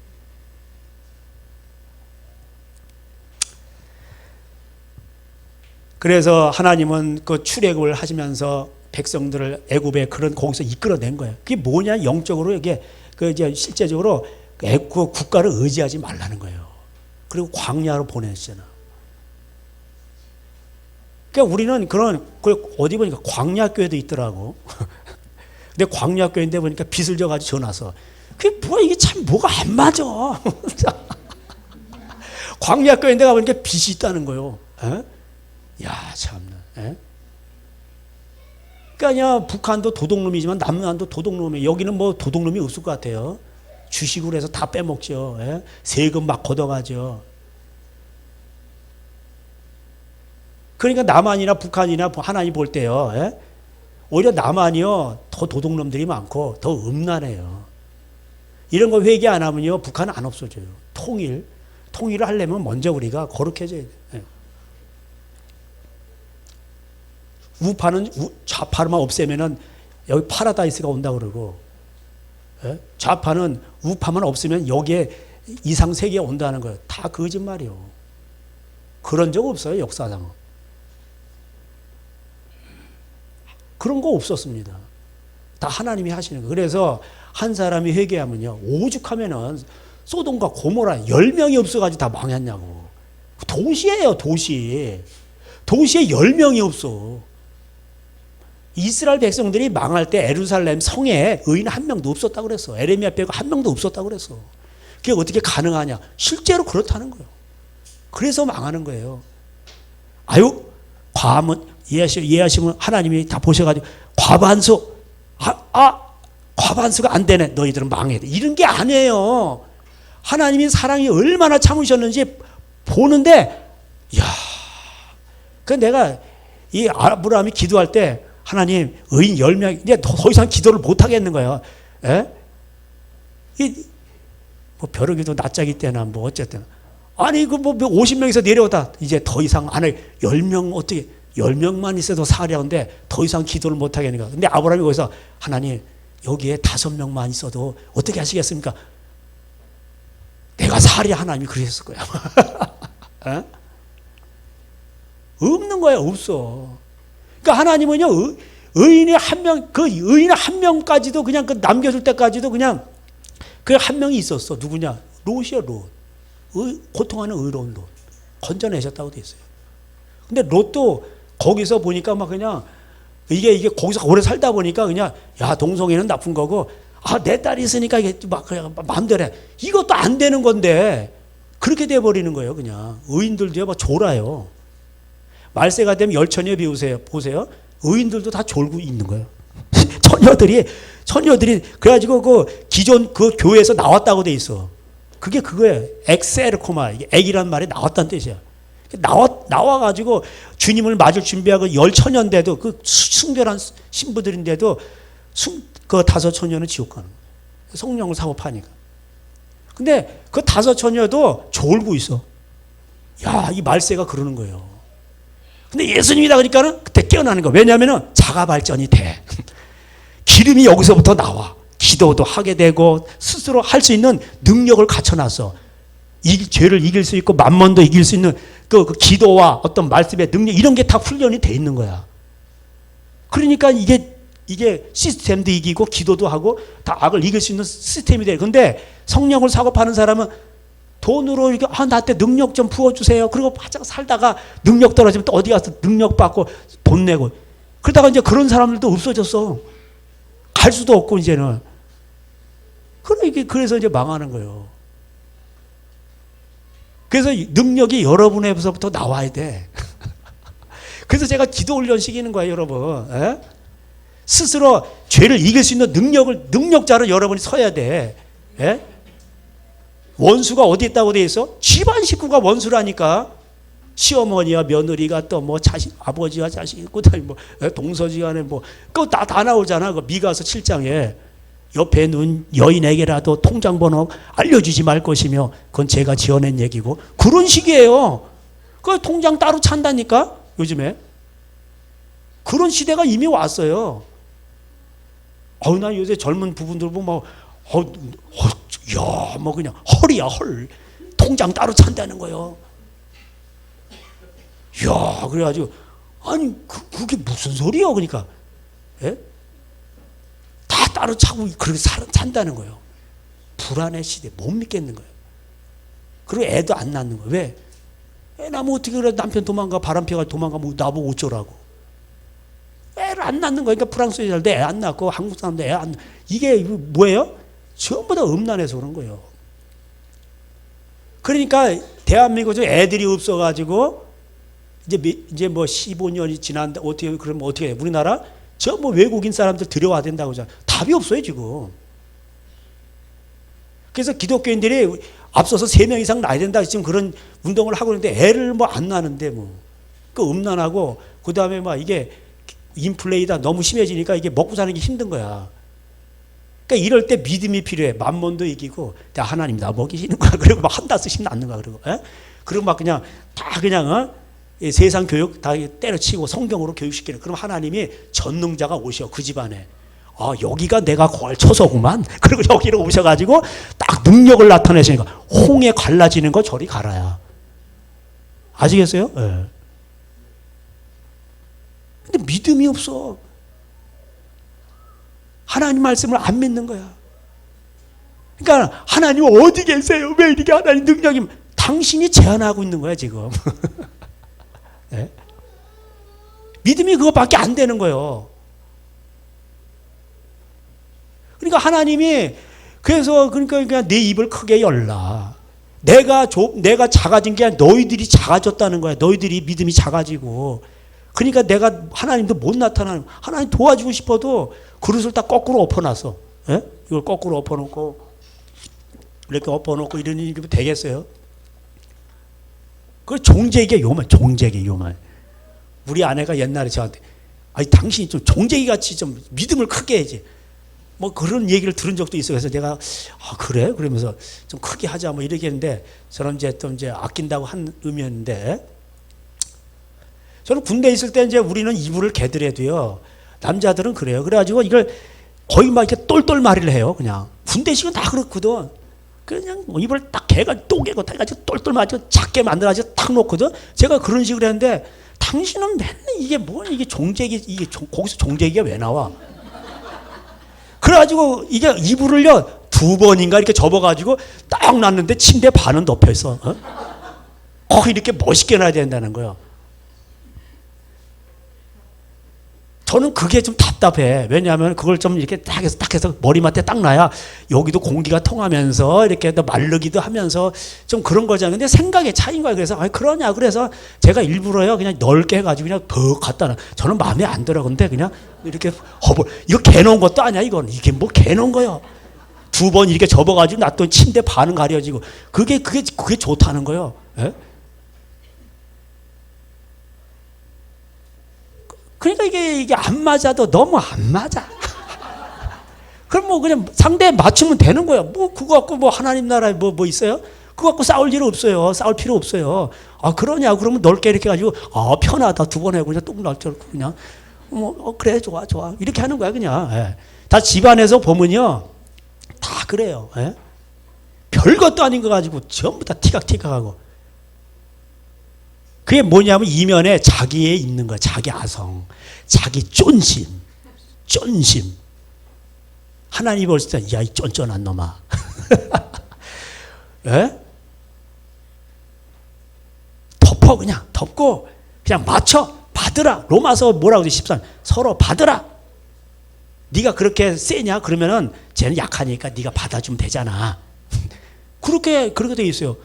그래서 하나님은 그 출애굽을 하시면서 백성들을 애굽에 그런 거기서 이끌어낸 거예요. 그게 뭐냐? 영적으로 이게 이제 실제적으로 그 국가를 의지하지 말라는 거예요. 그리고 광야로 보내셨잖아. 그러니까 우리는 어디 보니까 광야교회도 있더라고. 근데 광야교회인데 보니까 빚을 져가지고 전화서. 그게 뭐야, 이게 참 뭐가 안 맞아. 광야교회인데 가보니까 빚이 있다는 거예요. 에? 야, 참나. 에? 그러니까 북한도 도둑놈이지만 남한도 도둑놈이에요. 여기는 뭐 도둑놈이 없을 것 같아요. 주식으로 해서 다 빼먹죠. 에? 세금 막 걷어가죠. 그러니까 남한이나 북한이나 하나님 볼 때요. 에? 오히려 남한이요. 더 도둑놈들이 많고 더 음란해요. 이런 거 회개 안 하면요. 북한은 안 없어져요. 통일을 하려면 먼저 우리가 거룩해져야 돼요. 에? 좌파만 없애면은 여기 파라다이스가 온다 그러고. 예? 좌파는 우파만 없으면 여기에 이상 세계에 온다는 거예요. 다 거짓말이요. 그런 적 없어요, 역사상은. 그런 거 없었습니다. 다 하나님이 하시는 거예요. 그래서 한 사람이 회개하면요, 오죽하면은 소돔과 고모라 10명이 없어가지고 다 망했냐고. 도시예요, 도시. 도시에 10명이 없어. 이스라엘 백성들이 망할 때 예루살렘 성에 의인 한 명도 없었다고 그랬어. 에레미야 빼고 한 명도 없었다고 그랬어. 그게 어떻게 가능하냐? 실제로 그렇다는 거예요. 그래서 망하는 거예요. 아유, 과하면 이해하시면 하나님이 다 보셔가지고 과반수, 과반수가 안 되네. 너희들은 망해야 돼. 이런 게 아니에요. 하나님이 사랑이 얼마나 참으셨는지 보는데, 야, 그 내가 이 아브라함이 기도할 때 하나님 의인 10명, 이제 더 이상 기도를 못 하겠는 거예요. 예? 뭐 벼룩이도 낯짝이 때나 뭐 어쨌든. 아니, 그 뭐 50명에서 내려오다 이제 더 이상 안 해. 10명 어떻게, 10명만 있어도 사려는데 더 이상 기도를 못 하겠는 거야. 근데 아브라함이 거기서 하나님 여기에 5명만 있어도 어떻게 하시겠습니까? 내가 사리 하나님이 그러셨을 거야. 에? 없는 거야, 없어. 그러니까 하나님은요, 의인이 한 명, 그 의인 한 명까지도 그냥 그 남겨줄 때까지도 그냥 그 한 명이 있었어. 누구냐? 롯이야, 롯. 고통하는 의로운 롯. 건져내셨다고 돼 있어요. 근데 롯도 거기서 보니까 막 그냥 이게 거기서 오래 살다 보니까 그냥 야, 동성애는 나쁜 거고, 내 딸이 있으니까 이게 막 그냥 마음대로 해. 이것도 안 되는 건데 그렇게 돼버리는 거예요. 그냥 의인들도요, 막 졸아요. 말세가 되면 열처녀 비우세요. 보세요. 의인들도 다 졸고 있는 거예요. 처녀들이 그래가지고 그 기존 그 교회에서 나왔다고 돼 있어. 그게 그거예요. 엑세르코마, 이게 액이란 말이 나왔다는 뜻이야. 나와가지고 주님을 맞을 준비하고 열처녀인데도, 그 순결한 신부들인데도 그 5처녀는 지옥 가는 거예요. 성령을 사고 파니까. 근데 그 5처녀도 졸고 있어. 야, 이 말세가 그러는 거예요. 근데 예수님이다 그러니까는 그때 깨어나는 거예요. 왜냐하면 자가 발전이 돼. 기름이 여기서부터 나와. 기도도 하게 되고 스스로 할 수 있는 능력을 갖춰놨어. 죄를 이길 수 있고 만몬도 이길 수 있는 그 기도와 어떤 말씀의 능력, 이런 게 다 훈련이 돼 있는 거야. 그러니까 이게 시스템도 이기고 기도도 하고 다 악을 이길 수 있는 시스템이 돼. 근데 성령을 사고 파는 사람은 돈으로 이렇게 나한테 능력 좀 부어주세요. 그리고 바짝 살다가 능력 떨어지면 또 어디 가서 능력 받고 돈 내고, 그러다가 이제 그런 사람들도 없어졌어. 갈 수도 없고 이제는. 그래서 이제 망하는 거예요. 그래서 능력이 여러분에서부터 나와야 돼. 그래서 제가 기도 훈련 시키는 거예요, 여러분. 에? 스스로 죄를 이길 수 있는 능력자로 여러분이 서야 돼. 에? 원수가 어디 있다고 돼 있어? 집안 식구가 원수라니까. 시어머니와 며느리가 또 뭐 자식, 아버지와 자식 있고, 뭐 동서지간에 뭐 그거 다 나오잖아. 그 미가서 7장에 옆에 눈 여인에게라도 통장번호 알려주지 말 것이며 그건 제가 지어낸 얘기고, 그런 식이에요. 그 통장 따로 찬다니까 요즘에. 그런 시대가 이미 왔어요. 나 요새 젊은 부분들 보면 뭐 그냥 헐이야, 헐. 통장 따로 찬다는 거예요. 야, 그래가지고 아니 그게 무슨 소리야? 그러니까 예? 다 따로 차고 그렇게 산다는 거예요. 불안의 시대, 못 믿겠는 거예요. 그리고 애도 안 낳는 거예요. 왜? 애 낳으면 어떻게 그래? 남편 도망가, 바람피가 도망가면 나보고 어쩌라고. 애를 안 낳는 거예요. 그러니까 프랑스 여자들 애 안 낳고 한국 사람들 애 안 낳고. 이게 뭐예요? 전부 다 음란해서 그런 거예요. 그러니까 대한민국에 애들이 없어가지고 이제 뭐 15년이 지났는데 그러면 어떻게 해? 우리나라 전부 외국인 사람들 들여와야 된다고 하잖아요. 답이 없어요, 지금. 그래서 기독교인들이 앞서서 3명 이상 낳아야 된다, 지금 그런 운동을 하고 있는데 애를 뭐 안 낳는데 뭐. 그 음란하고, 그 다음에 막 이게 인플레이다 너무 심해지니까 이게 먹고 사는 게 힘든 거야. 그러니까 이럴 때 믿음이 필요해. 만몬도 이기고, 하나님 나 먹이시는 거야. 그리고 막 1-5씩 낳는 거야. 그리고, 그리고 막 그냥 다 그냥, 세상 교육 다 때려치고 성경으로 교육시키는. 그럼 하나님이 전능자가 오셔, 그 집안에. 아, 여기가 내가 거할 처소구만. 그리고 여기로 오셔가지고 딱 능력을 나타내시니까 홍해 갈라지는 거 저리 가라야. 아시겠어요? 예. 근데 믿음이 없어. 하나님 말씀을 안 믿는 거야. 그러니까 하나님 어디 계세요? 왜 이렇게 하나님 능력이 당신이 제한하고 있는 거야 지금. 네? 믿음이 그것밖에 안 되는 거예요. 그러니까 하나님이 그래서 그러니까 그냥 내 입을 크게 열라. 내가 작아진 게 아니라 너희들이 작아졌다는 거야. 너희들이 믿음이 작아지고. 그러니까 내가 하나님도 못 나타나는. 하나님 도와주고 싶어도 그릇을 딱 거꾸로 엎어놨어. 예? 이걸 거꾸로 엎어놓고 이렇게 엎어놓고 이러니 되겠어요? 그 종제기 요만, 종제기 요만. 우리 아내가 옛날에 저한테, 아니 당신이 좀 종제기 같이 좀 믿음을 크게 해야지. 뭐 그런 얘기를 들은 적도 있어요. 그래서 내가 아 그래? 그러면서 좀 크게 하자 뭐 이렇게 했는데 저는 이제 또 이제 아낀다고 한 의미였는데 저는 군대에 있을 때 이제 우리는 이불을 개더라도요. 남자들은 그래요. 그래가지고 이걸 거의 막 이렇게 똘똘 마리를 해요. 그냥 군대식은 다 그렇거든. 그냥 이불을 딱 개가 또 개고 해가지고 똘똘 마리고 작게 만들어가지고 탁 놓거든. 제가 그런 식으로 했는데 당신은 맨날 이게 뭐 이게 종제기 이게 거기서 종제기가 왜 나와? 그래가지고 이게 이불을요 2번인가 이렇게 접어가지고 딱 놨는데 침대 반은 덮여 있어. 이렇게 멋있게 놔야 된다는 거예요. 저는 그게 좀 답답해. 왜냐하면 그걸 좀 이렇게 딱 해서 머리맡에 딱 놔야 여기도 공기가 통하면서 이렇게 마르기도 하면서 좀 그런 거잖아요. 근데 생각의 차이인 거예요. 그래서 아니 그러냐. 그래서 제가 일부러요 그냥 넓게 해가지고 그냥 벅 갖다 놔. 저는 마음에 안 들어. 근데 그냥 이렇게 이거 개놓은 것도 아니야. 이건 이게 뭐 개놓은 거예요. 2번 이렇게 접어가지고 놨더니 침대 반은 가려지고 그게 좋다는 거예요. 예? 그러니까 이게 안 맞아도 너무 안 맞아. 그럼 뭐 그냥 상대에 맞추면 되는 거야. 뭐 그거 갖고 뭐 하나님 나라에 뭐 있어요? 그거 갖고 싸울 일 없어요. 싸울 필요 없어요. 아 그러냐? 그러면 넓게 이렇게 가지고 아 편하다 2번 해고 그냥 뚝 날줄 그냥 그래 좋아 이렇게 하는 거야 그냥. 예. 다 집안에서 보면요 다 그래요. 예? 별것도 아닌 거 가지고 전부 다 티각티각하고. 그게 뭐냐면 이면에 자기에 있는 거야. 자기 아성, 자기 쫀심. 하나님이 볼수 때, 야, 이 쫀쫀한 놈아. 예? 덮어, 그냥. 덮고, 그냥 맞춰. 받으라. 로마서 뭐라고 돼? 13. 서로 받으라. 네가 그렇게 세냐? 그러면은 쟤는 약하니까 네가 받아주면 되잖아. 그렇게 돼 있어요.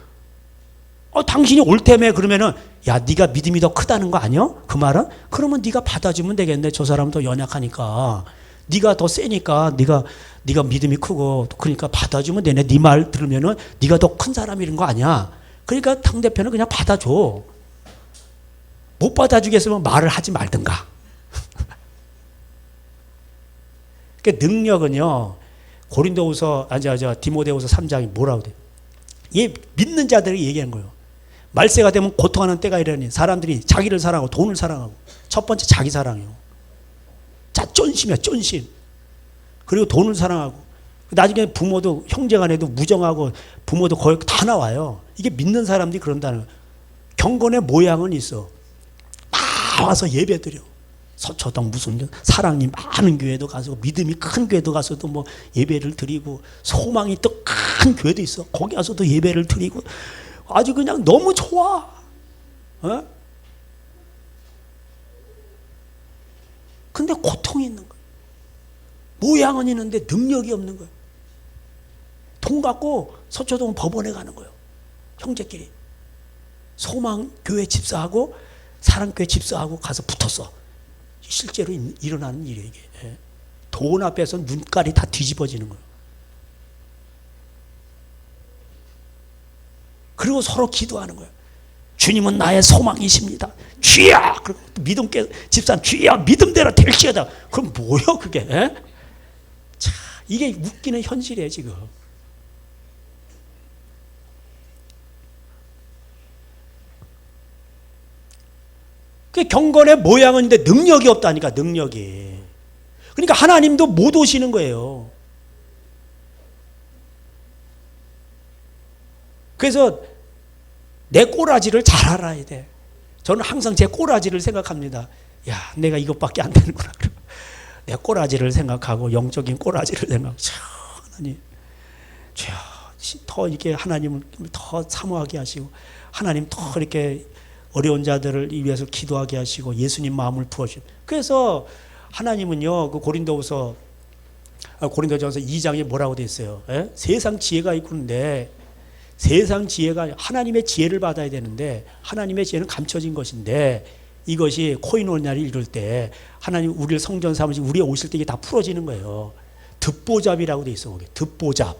당신이 옳다며 그러면은 야 네가 믿음이 더 크다는 거 아니야? 그 말은? 그러면 네가 받아주면 되겠네. 저 사람은 더 연약하니까 네가 더 세니까 네가 믿음이 크고 그러니까 받아주면 되네. 네 말 들으면은 네가 더 큰 사람이란 거 아니야? 그러니까 상대편은 그냥 받아줘. 못 받아주겠으면 말을 하지 말든가. 그러니까 능력은요 고린도후서 디모데후서 3장이 뭐라고 돼? 얘 믿는 자들이 얘기하는 거예요. 말세가 되면 고통하는 때가 이러니 사람들이 자기를 사랑하고 돈을 사랑하고 첫 번째 자기 사랑이요. 자 쫀심이야 쫀심. 그리고 돈을 사랑하고 나중에 부모도 형제간에도 무정하고 부모도 거의 다 나와요. 이게 믿는 사람들이 그런다는 거예요. 경건의 모양은 있어. 다 와서 예배 드려. 서초동 무슨 사랑이 많은 교회도 가서 믿음이 큰 교회도 가서도 뭐 예배를 드리고 소망이 또 큰 교회도 있어. 거기 가서도 예배를 드리고 아주 그냥 너무 좋아. 어? 근데 고통이 있는 거야. 모양은 있는데 능력이 없는 거야. 돈 갖고 서초동 법원에 가는 거예요. 형제끼리. 소망교회 집사하고 사랑교회 집사하고 가서 붙었어. 실제로 일어나는 일이에요. 이게. 돈 앞에서 눈깔이 다 뒤집어지는 거예요. 그리고 서로 기도하는 거예요. 주님은 나의 소망이십니다. 주여! 그리고 믿음께 집사는 주여 믿음대로 될지어다. 그럼 뭐요 그게? 에? 자, 이게 웃기는 현실이에요 지금. 그 경건의 모양은 있는데 능력이 없다니까 능력이. 그러니까 하나님도 못 오시는 거예요. 그래서 내 꼬라지를 잘 알아야 돼. 저는 항상 제 꼬라지를 생각합니다. 야, 내가 이것밖에 안 되는구나. 내 꼬라지를 생각하고 영적인 꼬라지를 생각하고 하나님, 주여, 더 이렇게 하나님을 더 사모하게 하시고 하나님 더 이렇게 어려운 자들을 위해서 기도하게 하시고 예수님 마음을 부어주시고. 그래서 하나님은요, 그 고린도전서 2장에 뭐라고 돼 있어요? 에? 세상 지혜가 있는데 세상 지혜가 하나님의 지혜를 받아야 되는데 하나님의 지혜는 감춰진 것인데 이것이 코인오냐를 이룰 때 하나님 우리를 성전 삼으시고 우리에 오실 때 이게 다 풀어지는 거예요. 듣보잡이라고 돼 있어. 거기 듣보잡.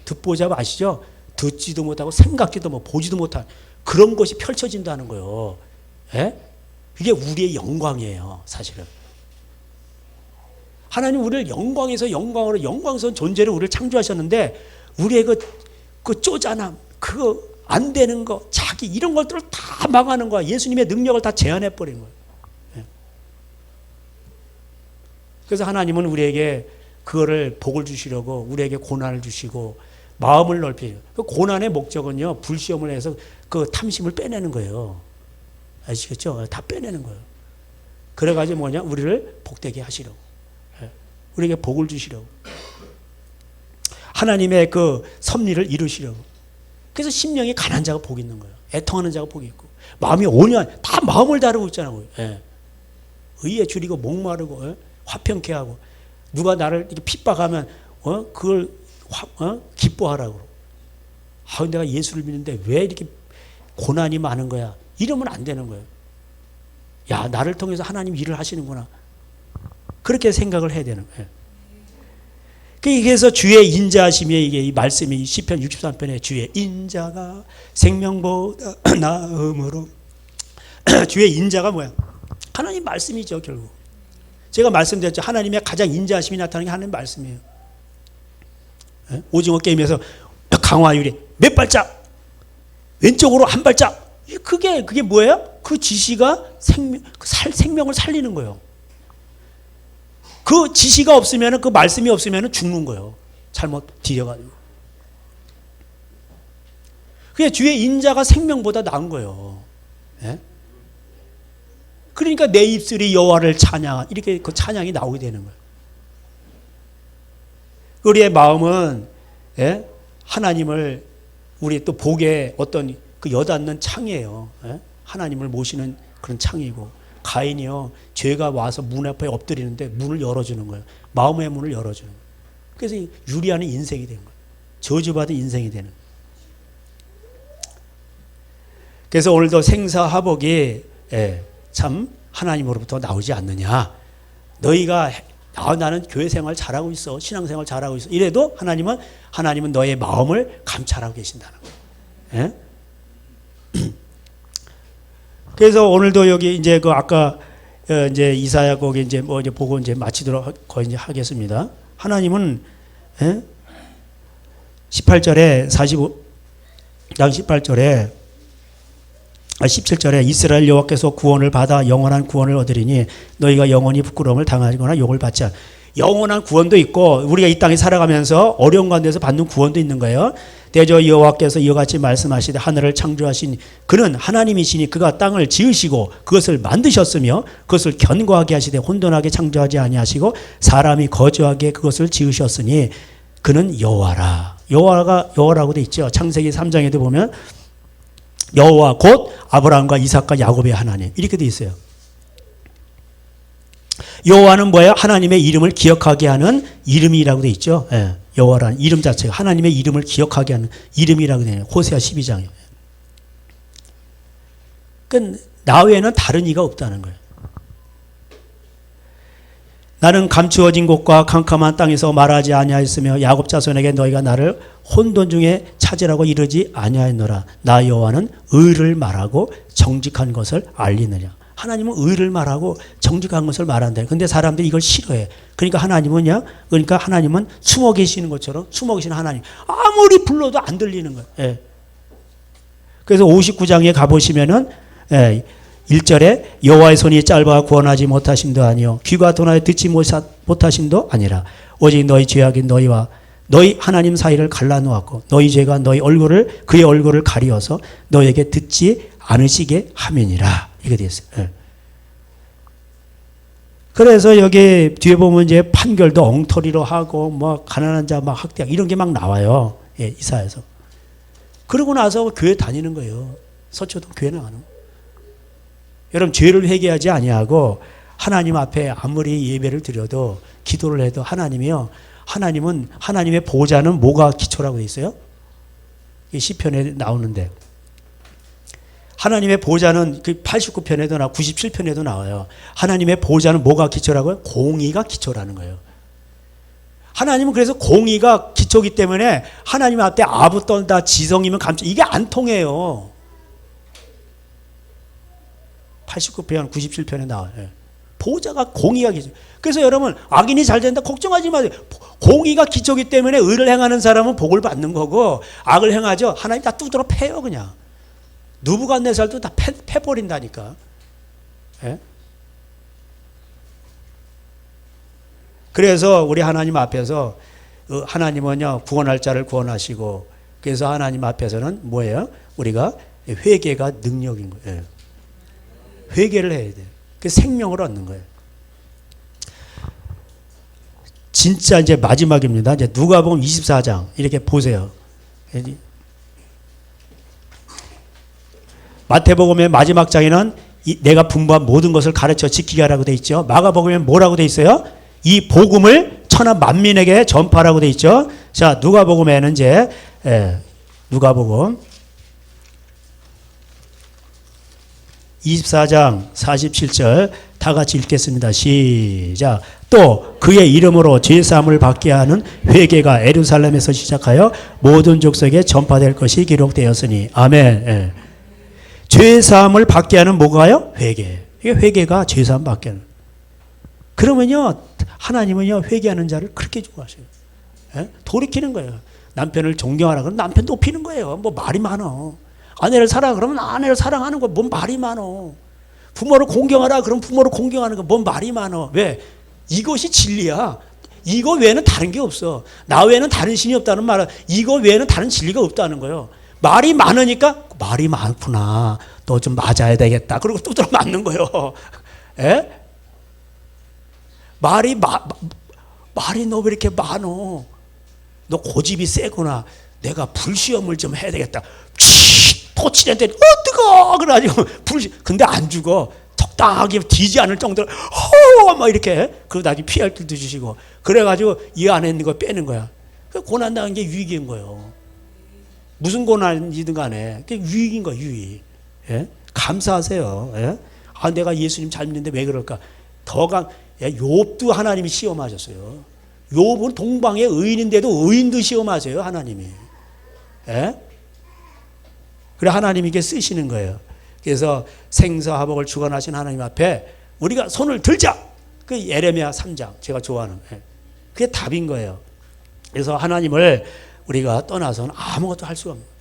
듣보잡 아시죠? 듣지도 못하고 생각지도 못, 보지도 못한 그런 것이 펼쳐진다는 거예요. 예? 그게 우리의 영광이에요, 사실은. 하나님 우리를 영광에서 영광으로 영광스러운 존재로 우리를 창조하셨는데 우리의 그 쪼잔함, 그 안 되는 거, 자기 이런 것들을 다 망하는 거야. 예수님의 능력을 다 제한해 버린 거예요. 예. 그래서 하나님은 우리에게 그거를 복을 주시려고 우리에게 고난을 주시고 마음을 넓히고 그 고난의 목적은요 불시험을 해서 그 탐심을 빼내는 거예요. 아시겠죠? 다 빼내는 거예요. 그래가지고 뭐냐 우리를 복되게 하시려고 우리에게 복을 주시려고 하나님의 그 섭리를 이루시려고. 그래서 심령이 가난한 자가 복이 있는 거예요. 애통하는 자가 복이 있고 마음이 온유한 다 마음을 다루고 있잖아요. 예. 의에 줄이고 목마르고 예? 화평케 하고 누가 나를 이렇게 핍박하면 그걸 기뻐하라고. 내가 예수를 믿는데 왜 이렇게 고난이 많은 거야? 이러면 안 되는 거예요. 야, 나를 통해서 하나님 일을 하시는구나. 그렇게 생각을 해야 되는 거예요. 그래서 주의 인자하심이 이게 이 말씀이 시편 63편에 주의 인자가 생명보다 나음으로 주의 인자가 뭐야? 하나님 말씀이죠, 결국. 제가 말씀드렸죠. 하나님의 가장 인자하심이 나타나는 게 하나님 말씀이에요. 오징어 게임에서 강화율이 몇 발짝, 왼쪽으로 한 발짝. 그게 뭐예요? 그 지시가 생명을 살리는 거예요. 그 지시가 없으면, 그 말씀이 없으면 죽는 거예요. 잘못 디뎌가지고. 그게 주의 인자가 생명보다 나은 거예요. 예? 그러니까 내 입술이 여호와를 찬양, 이렇게 그 찬양이 나오게 되는 거예요. 우리의 마음은 예? 하나님을 우리 또 복의 어떤 그 여닫는 창이에요. 예? 하나님을 모시는 그런 창이고. 가인이요 죄가 와서 문 앞에 엎드리는데 문을 열어주는 거예요. 마음의 문을 열어주는 거예요. 그래서 유리하는 인생이 된 거예요. 저주받은 인생이 되는 거예요. 그래서 오늘도 생사화복이 참 하나님으로부터 나오지 않느냐. 너희가 나는 교회 생활 잘하고 있어, 신앙생활 잘하고 있어. 이래도 하나님은 너의 마음을 감찰하고 계신다는 거예요. 그래서 오늘도 여기 이제 그 아까 이제 이사야 거기 이제 뭐 이제 보고 이제 마치도록 거의 이제 하겠습니다. 하나님은 18절에 17절에 이스라엘 여호와께서 구원을 받아 영원한 구원을 얻으리니 너희가 영원히 부끄러움을 당하거나 욕을 받지 않. 영원한 구원도 있고 우리가 이 땅에 살아가면서 어려운 가운데서 받는 구원도 있는 거예요. 대저 여호와께서 이와 같이 말씀하시되 하늘을 창조하신 그는 하나님이시니 그가 땅을 지으시고 그것을 만드셨으며 그것을 견고하게 하시되 혼돈하게 창조하지 아니하시고 사람이 거주하게 그것을 지으셨으니 그는 여호와라. 여호와라고 돼 있죠. 창세기 3장에도 보면 여호와 곧 아브라함과 이삭과 야곱의 하나님 이렇게 돼 있어요. 여호와는 뭐예요? 하나님의 이름을 기억하게 하는 이름이라고 돼 있죠. 예. 여호와라는 이름 자체가 하나님의 이름을 기억하게 하는 이름이라고 되네요. 호세아 12장에. 그러니까 나 외에는 다른 이가 없다는 거예요. 나는 감추어진 곳과 캄캄한 땅에서 말하지 아니하였으며 야곱 자손에게 너희가 나를 혼돈 중에 찾으라고 이르지 아니하였노라. 나 여호와는 의를 말하고 정직한 것을 알리느냐. 하나님은 의를 말하고 정직한 것을 말한다. 근데 사람들이 이걸 싫어해. 그러니까 하나님은 숨어 계시는 것처럼 숨어 계시는 하나님. 아무리 불러도 안 들리는 거예요. 예. 그래서 59장에 가보시면은 1절에 여호와의 손이 짧아 구원하지 못하심도 아니요 귀가 둔하여 듣지 못하심도 아니라 오직 너희 죄악인 너희와 너희 하나님 사이를 갈라놓았고 너희 죄가 너희 얼굴을 그의 얼굴을 가리어서 너희에게 듣지 않으시게 함이니라. 이게 됐어요. 예. 그래서 여기 뒤에 보면 이제 판결도 엉터리로 하고 뭐 가난한 자 막 학대하고 이런 게 막 나와요. 예, 이사야서. 그러고 나서 교회 다니는 거예요. 서초동 교회 나가는. 여러분 죄를 회개하지 아니하고 하나님 앞에 아무리 예배를 드려도 기도를 해도 하나님이요. 하나님은 하나님의 보좌는 뭐가 기초라고 돼 있어요? 이 시편에 나오는데 하나님의 보좌는 그 89편에도 나 97편에도 나와요. 하나님의 보좌는 뭐가 기초라고요? 공의가 기초라는 거예요. 하나님은 그래서 공의가 기초기 때문에 하나님 앞에 아부 떨다 지성이면 감정 이게 안 통해요. 89편 97편에 나와요. 보좌가 공의가 기초. 그래서 여러분 악인이 잘 된다 걱정하지 마세요. 공의가 기초기 때문에 의를 행하는 사람은 복을 받는 거고 악을 행하죠. 하나님 다 두드러 패요 그냥. 느부갓네살도 다 패버린다니까. 예? 그래서 우리 하나님 앞에서 하나님은요 구원할 자를 구원하시고 그래서 하나님 앞에서는 뭐예요? 우리가 회개가 능력인 거예요. 회개를 해야 돼요. 그 생명을 얻는 거예요. 진짜 이제 마지막입니다. 이제 누가복음 24장 이렇게 보세요. 마태복음의 마지막 장에는 내가 분부한 모든 것을 가르쳐 지키게 하라고 돼 있죠. 마가복음에 뭐라고 돼 있어요? 이 복음을 천하 만민에게 전파하라고 돼 있죠. 자, 누가복음에는 이제 누가복음 24장 47절 다 같이 읽겠습니다. 시작. 또 그의 이름으로 죄사함을 받게 하는 회개가 예루살렘에서 시작하여 모든 족속에 전파될 것이 기록되었으니 아멘. 죄사함을 받게 하는 뭐가요? 회개. 이게 회개가 죄사함 받게 하는. 그러면요 하나님은요 회개하는 자를 그렇게 좋아하셔요. 예? 돌이키는 거예요. 남편을 존경하라 그러면 남편 높이는 거예요. 뭐 말이 많어. 아내를 사랑하라 그러면 아내를 사랑하는 거 뭔 말이 많어. 부모를 공경하라 그러면 부모를 공경하는 거 뭔 말이 많어. 왜? 이것이 진리야. 이거 외에는 다른 게 없어. 나 외에는 다른 신이 없다는 말은 이거 외에는 다른 진리가 없다는 거예요. 말이 많으니까 말이 많구나. 너 좀 맞아야 되겠다. 그리고 두드러 맞는 거예요. 에? 말이 너 왜 이렇게 많어? 너 고집이 세구나. 내가 불시험을 좀 해야 되겠다. 토치는데 뜨거워 그래가지고 근데 안 죽어. 적당하게 뒤지 않을 정도로 막 이렇게 그러고 나중에 피할 길도 주시고 그래가지고 이 안에 있는 거 빼는 거야. 고난 당한 게 유익인 거예요. 무슨 고난이든 간에 그게 유익인 거야. 유익. 예? 감사하세요. 예? 아 내가 예수님 잘 믿는데 왜 그럴까? 욥도 하나님이 시험하셨어요. 욥은 동방의 의인인데도 의인도 시험하세요. 하나님이. 예? 그래 하나님이 이게 쓰시는 거예요. 그래서 생사화복을 주관하신 하나님 앞에 우리가 손을 들자. 그 예레미야 3장 제가 좋아하는 그게 답인 거예요. 그래서 하나님을 우리가 떠나서는 아무것도 할 수가 없는 거예요.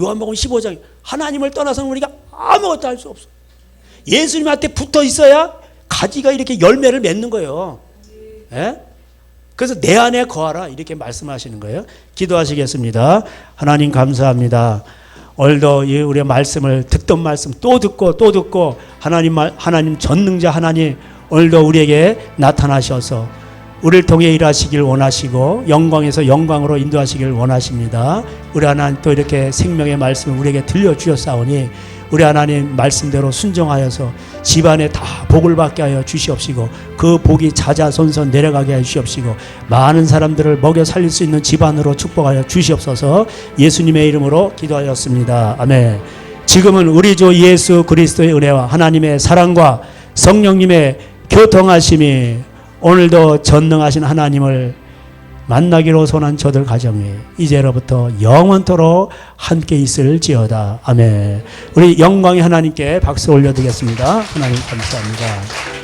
요한복음 15장 하나님을 떠나서는 우리가 아무것도 할 수 없어. 예수님한테 붙어 있어야 가지가 이렇게 열매를 맺는 거예요. 예? 그래서 내 안에 거하라 이렇게 말씀하시는 거예요. 기도하시겠습니다. 하나님 감사합니다. 오늘도 우리의 말씀을 듣던 말씀 또 듣고 하나님 전능자 하나님 오늘도 우리에게 나타나셔서 우리를 통해 일하시길 원하시고 영광에서 영광으로 인도하시길 원하십니다. 우리 하나님 또 이렇게 생명의 말씀을 우리에게 들려주셨사오니 우리 하나님 말씀대로 순종하여서 집안에 다 복을 받게 하여 주시옵시고 그 복이 자자손손 내려가게 하여 주시옵시고 많은 사람들을 먹여 살릴 수 있는 집안으로 축복하여 주시옵소서. 예수님의 이름으로 기도하였습니다. 아멘. 지금은 우리 주 예수 그리스도의 은혜와 하나님의 사랑과 성령님의 교통하심이 오늘도 전능하신 하나님을 만나기로 손한 저들 가정에 이제로부터 영원토록 함께 있을지어다. 아멘. 우리 영광의 하나님께 박수 올려드리겠습니다. 하나님 감사합니다.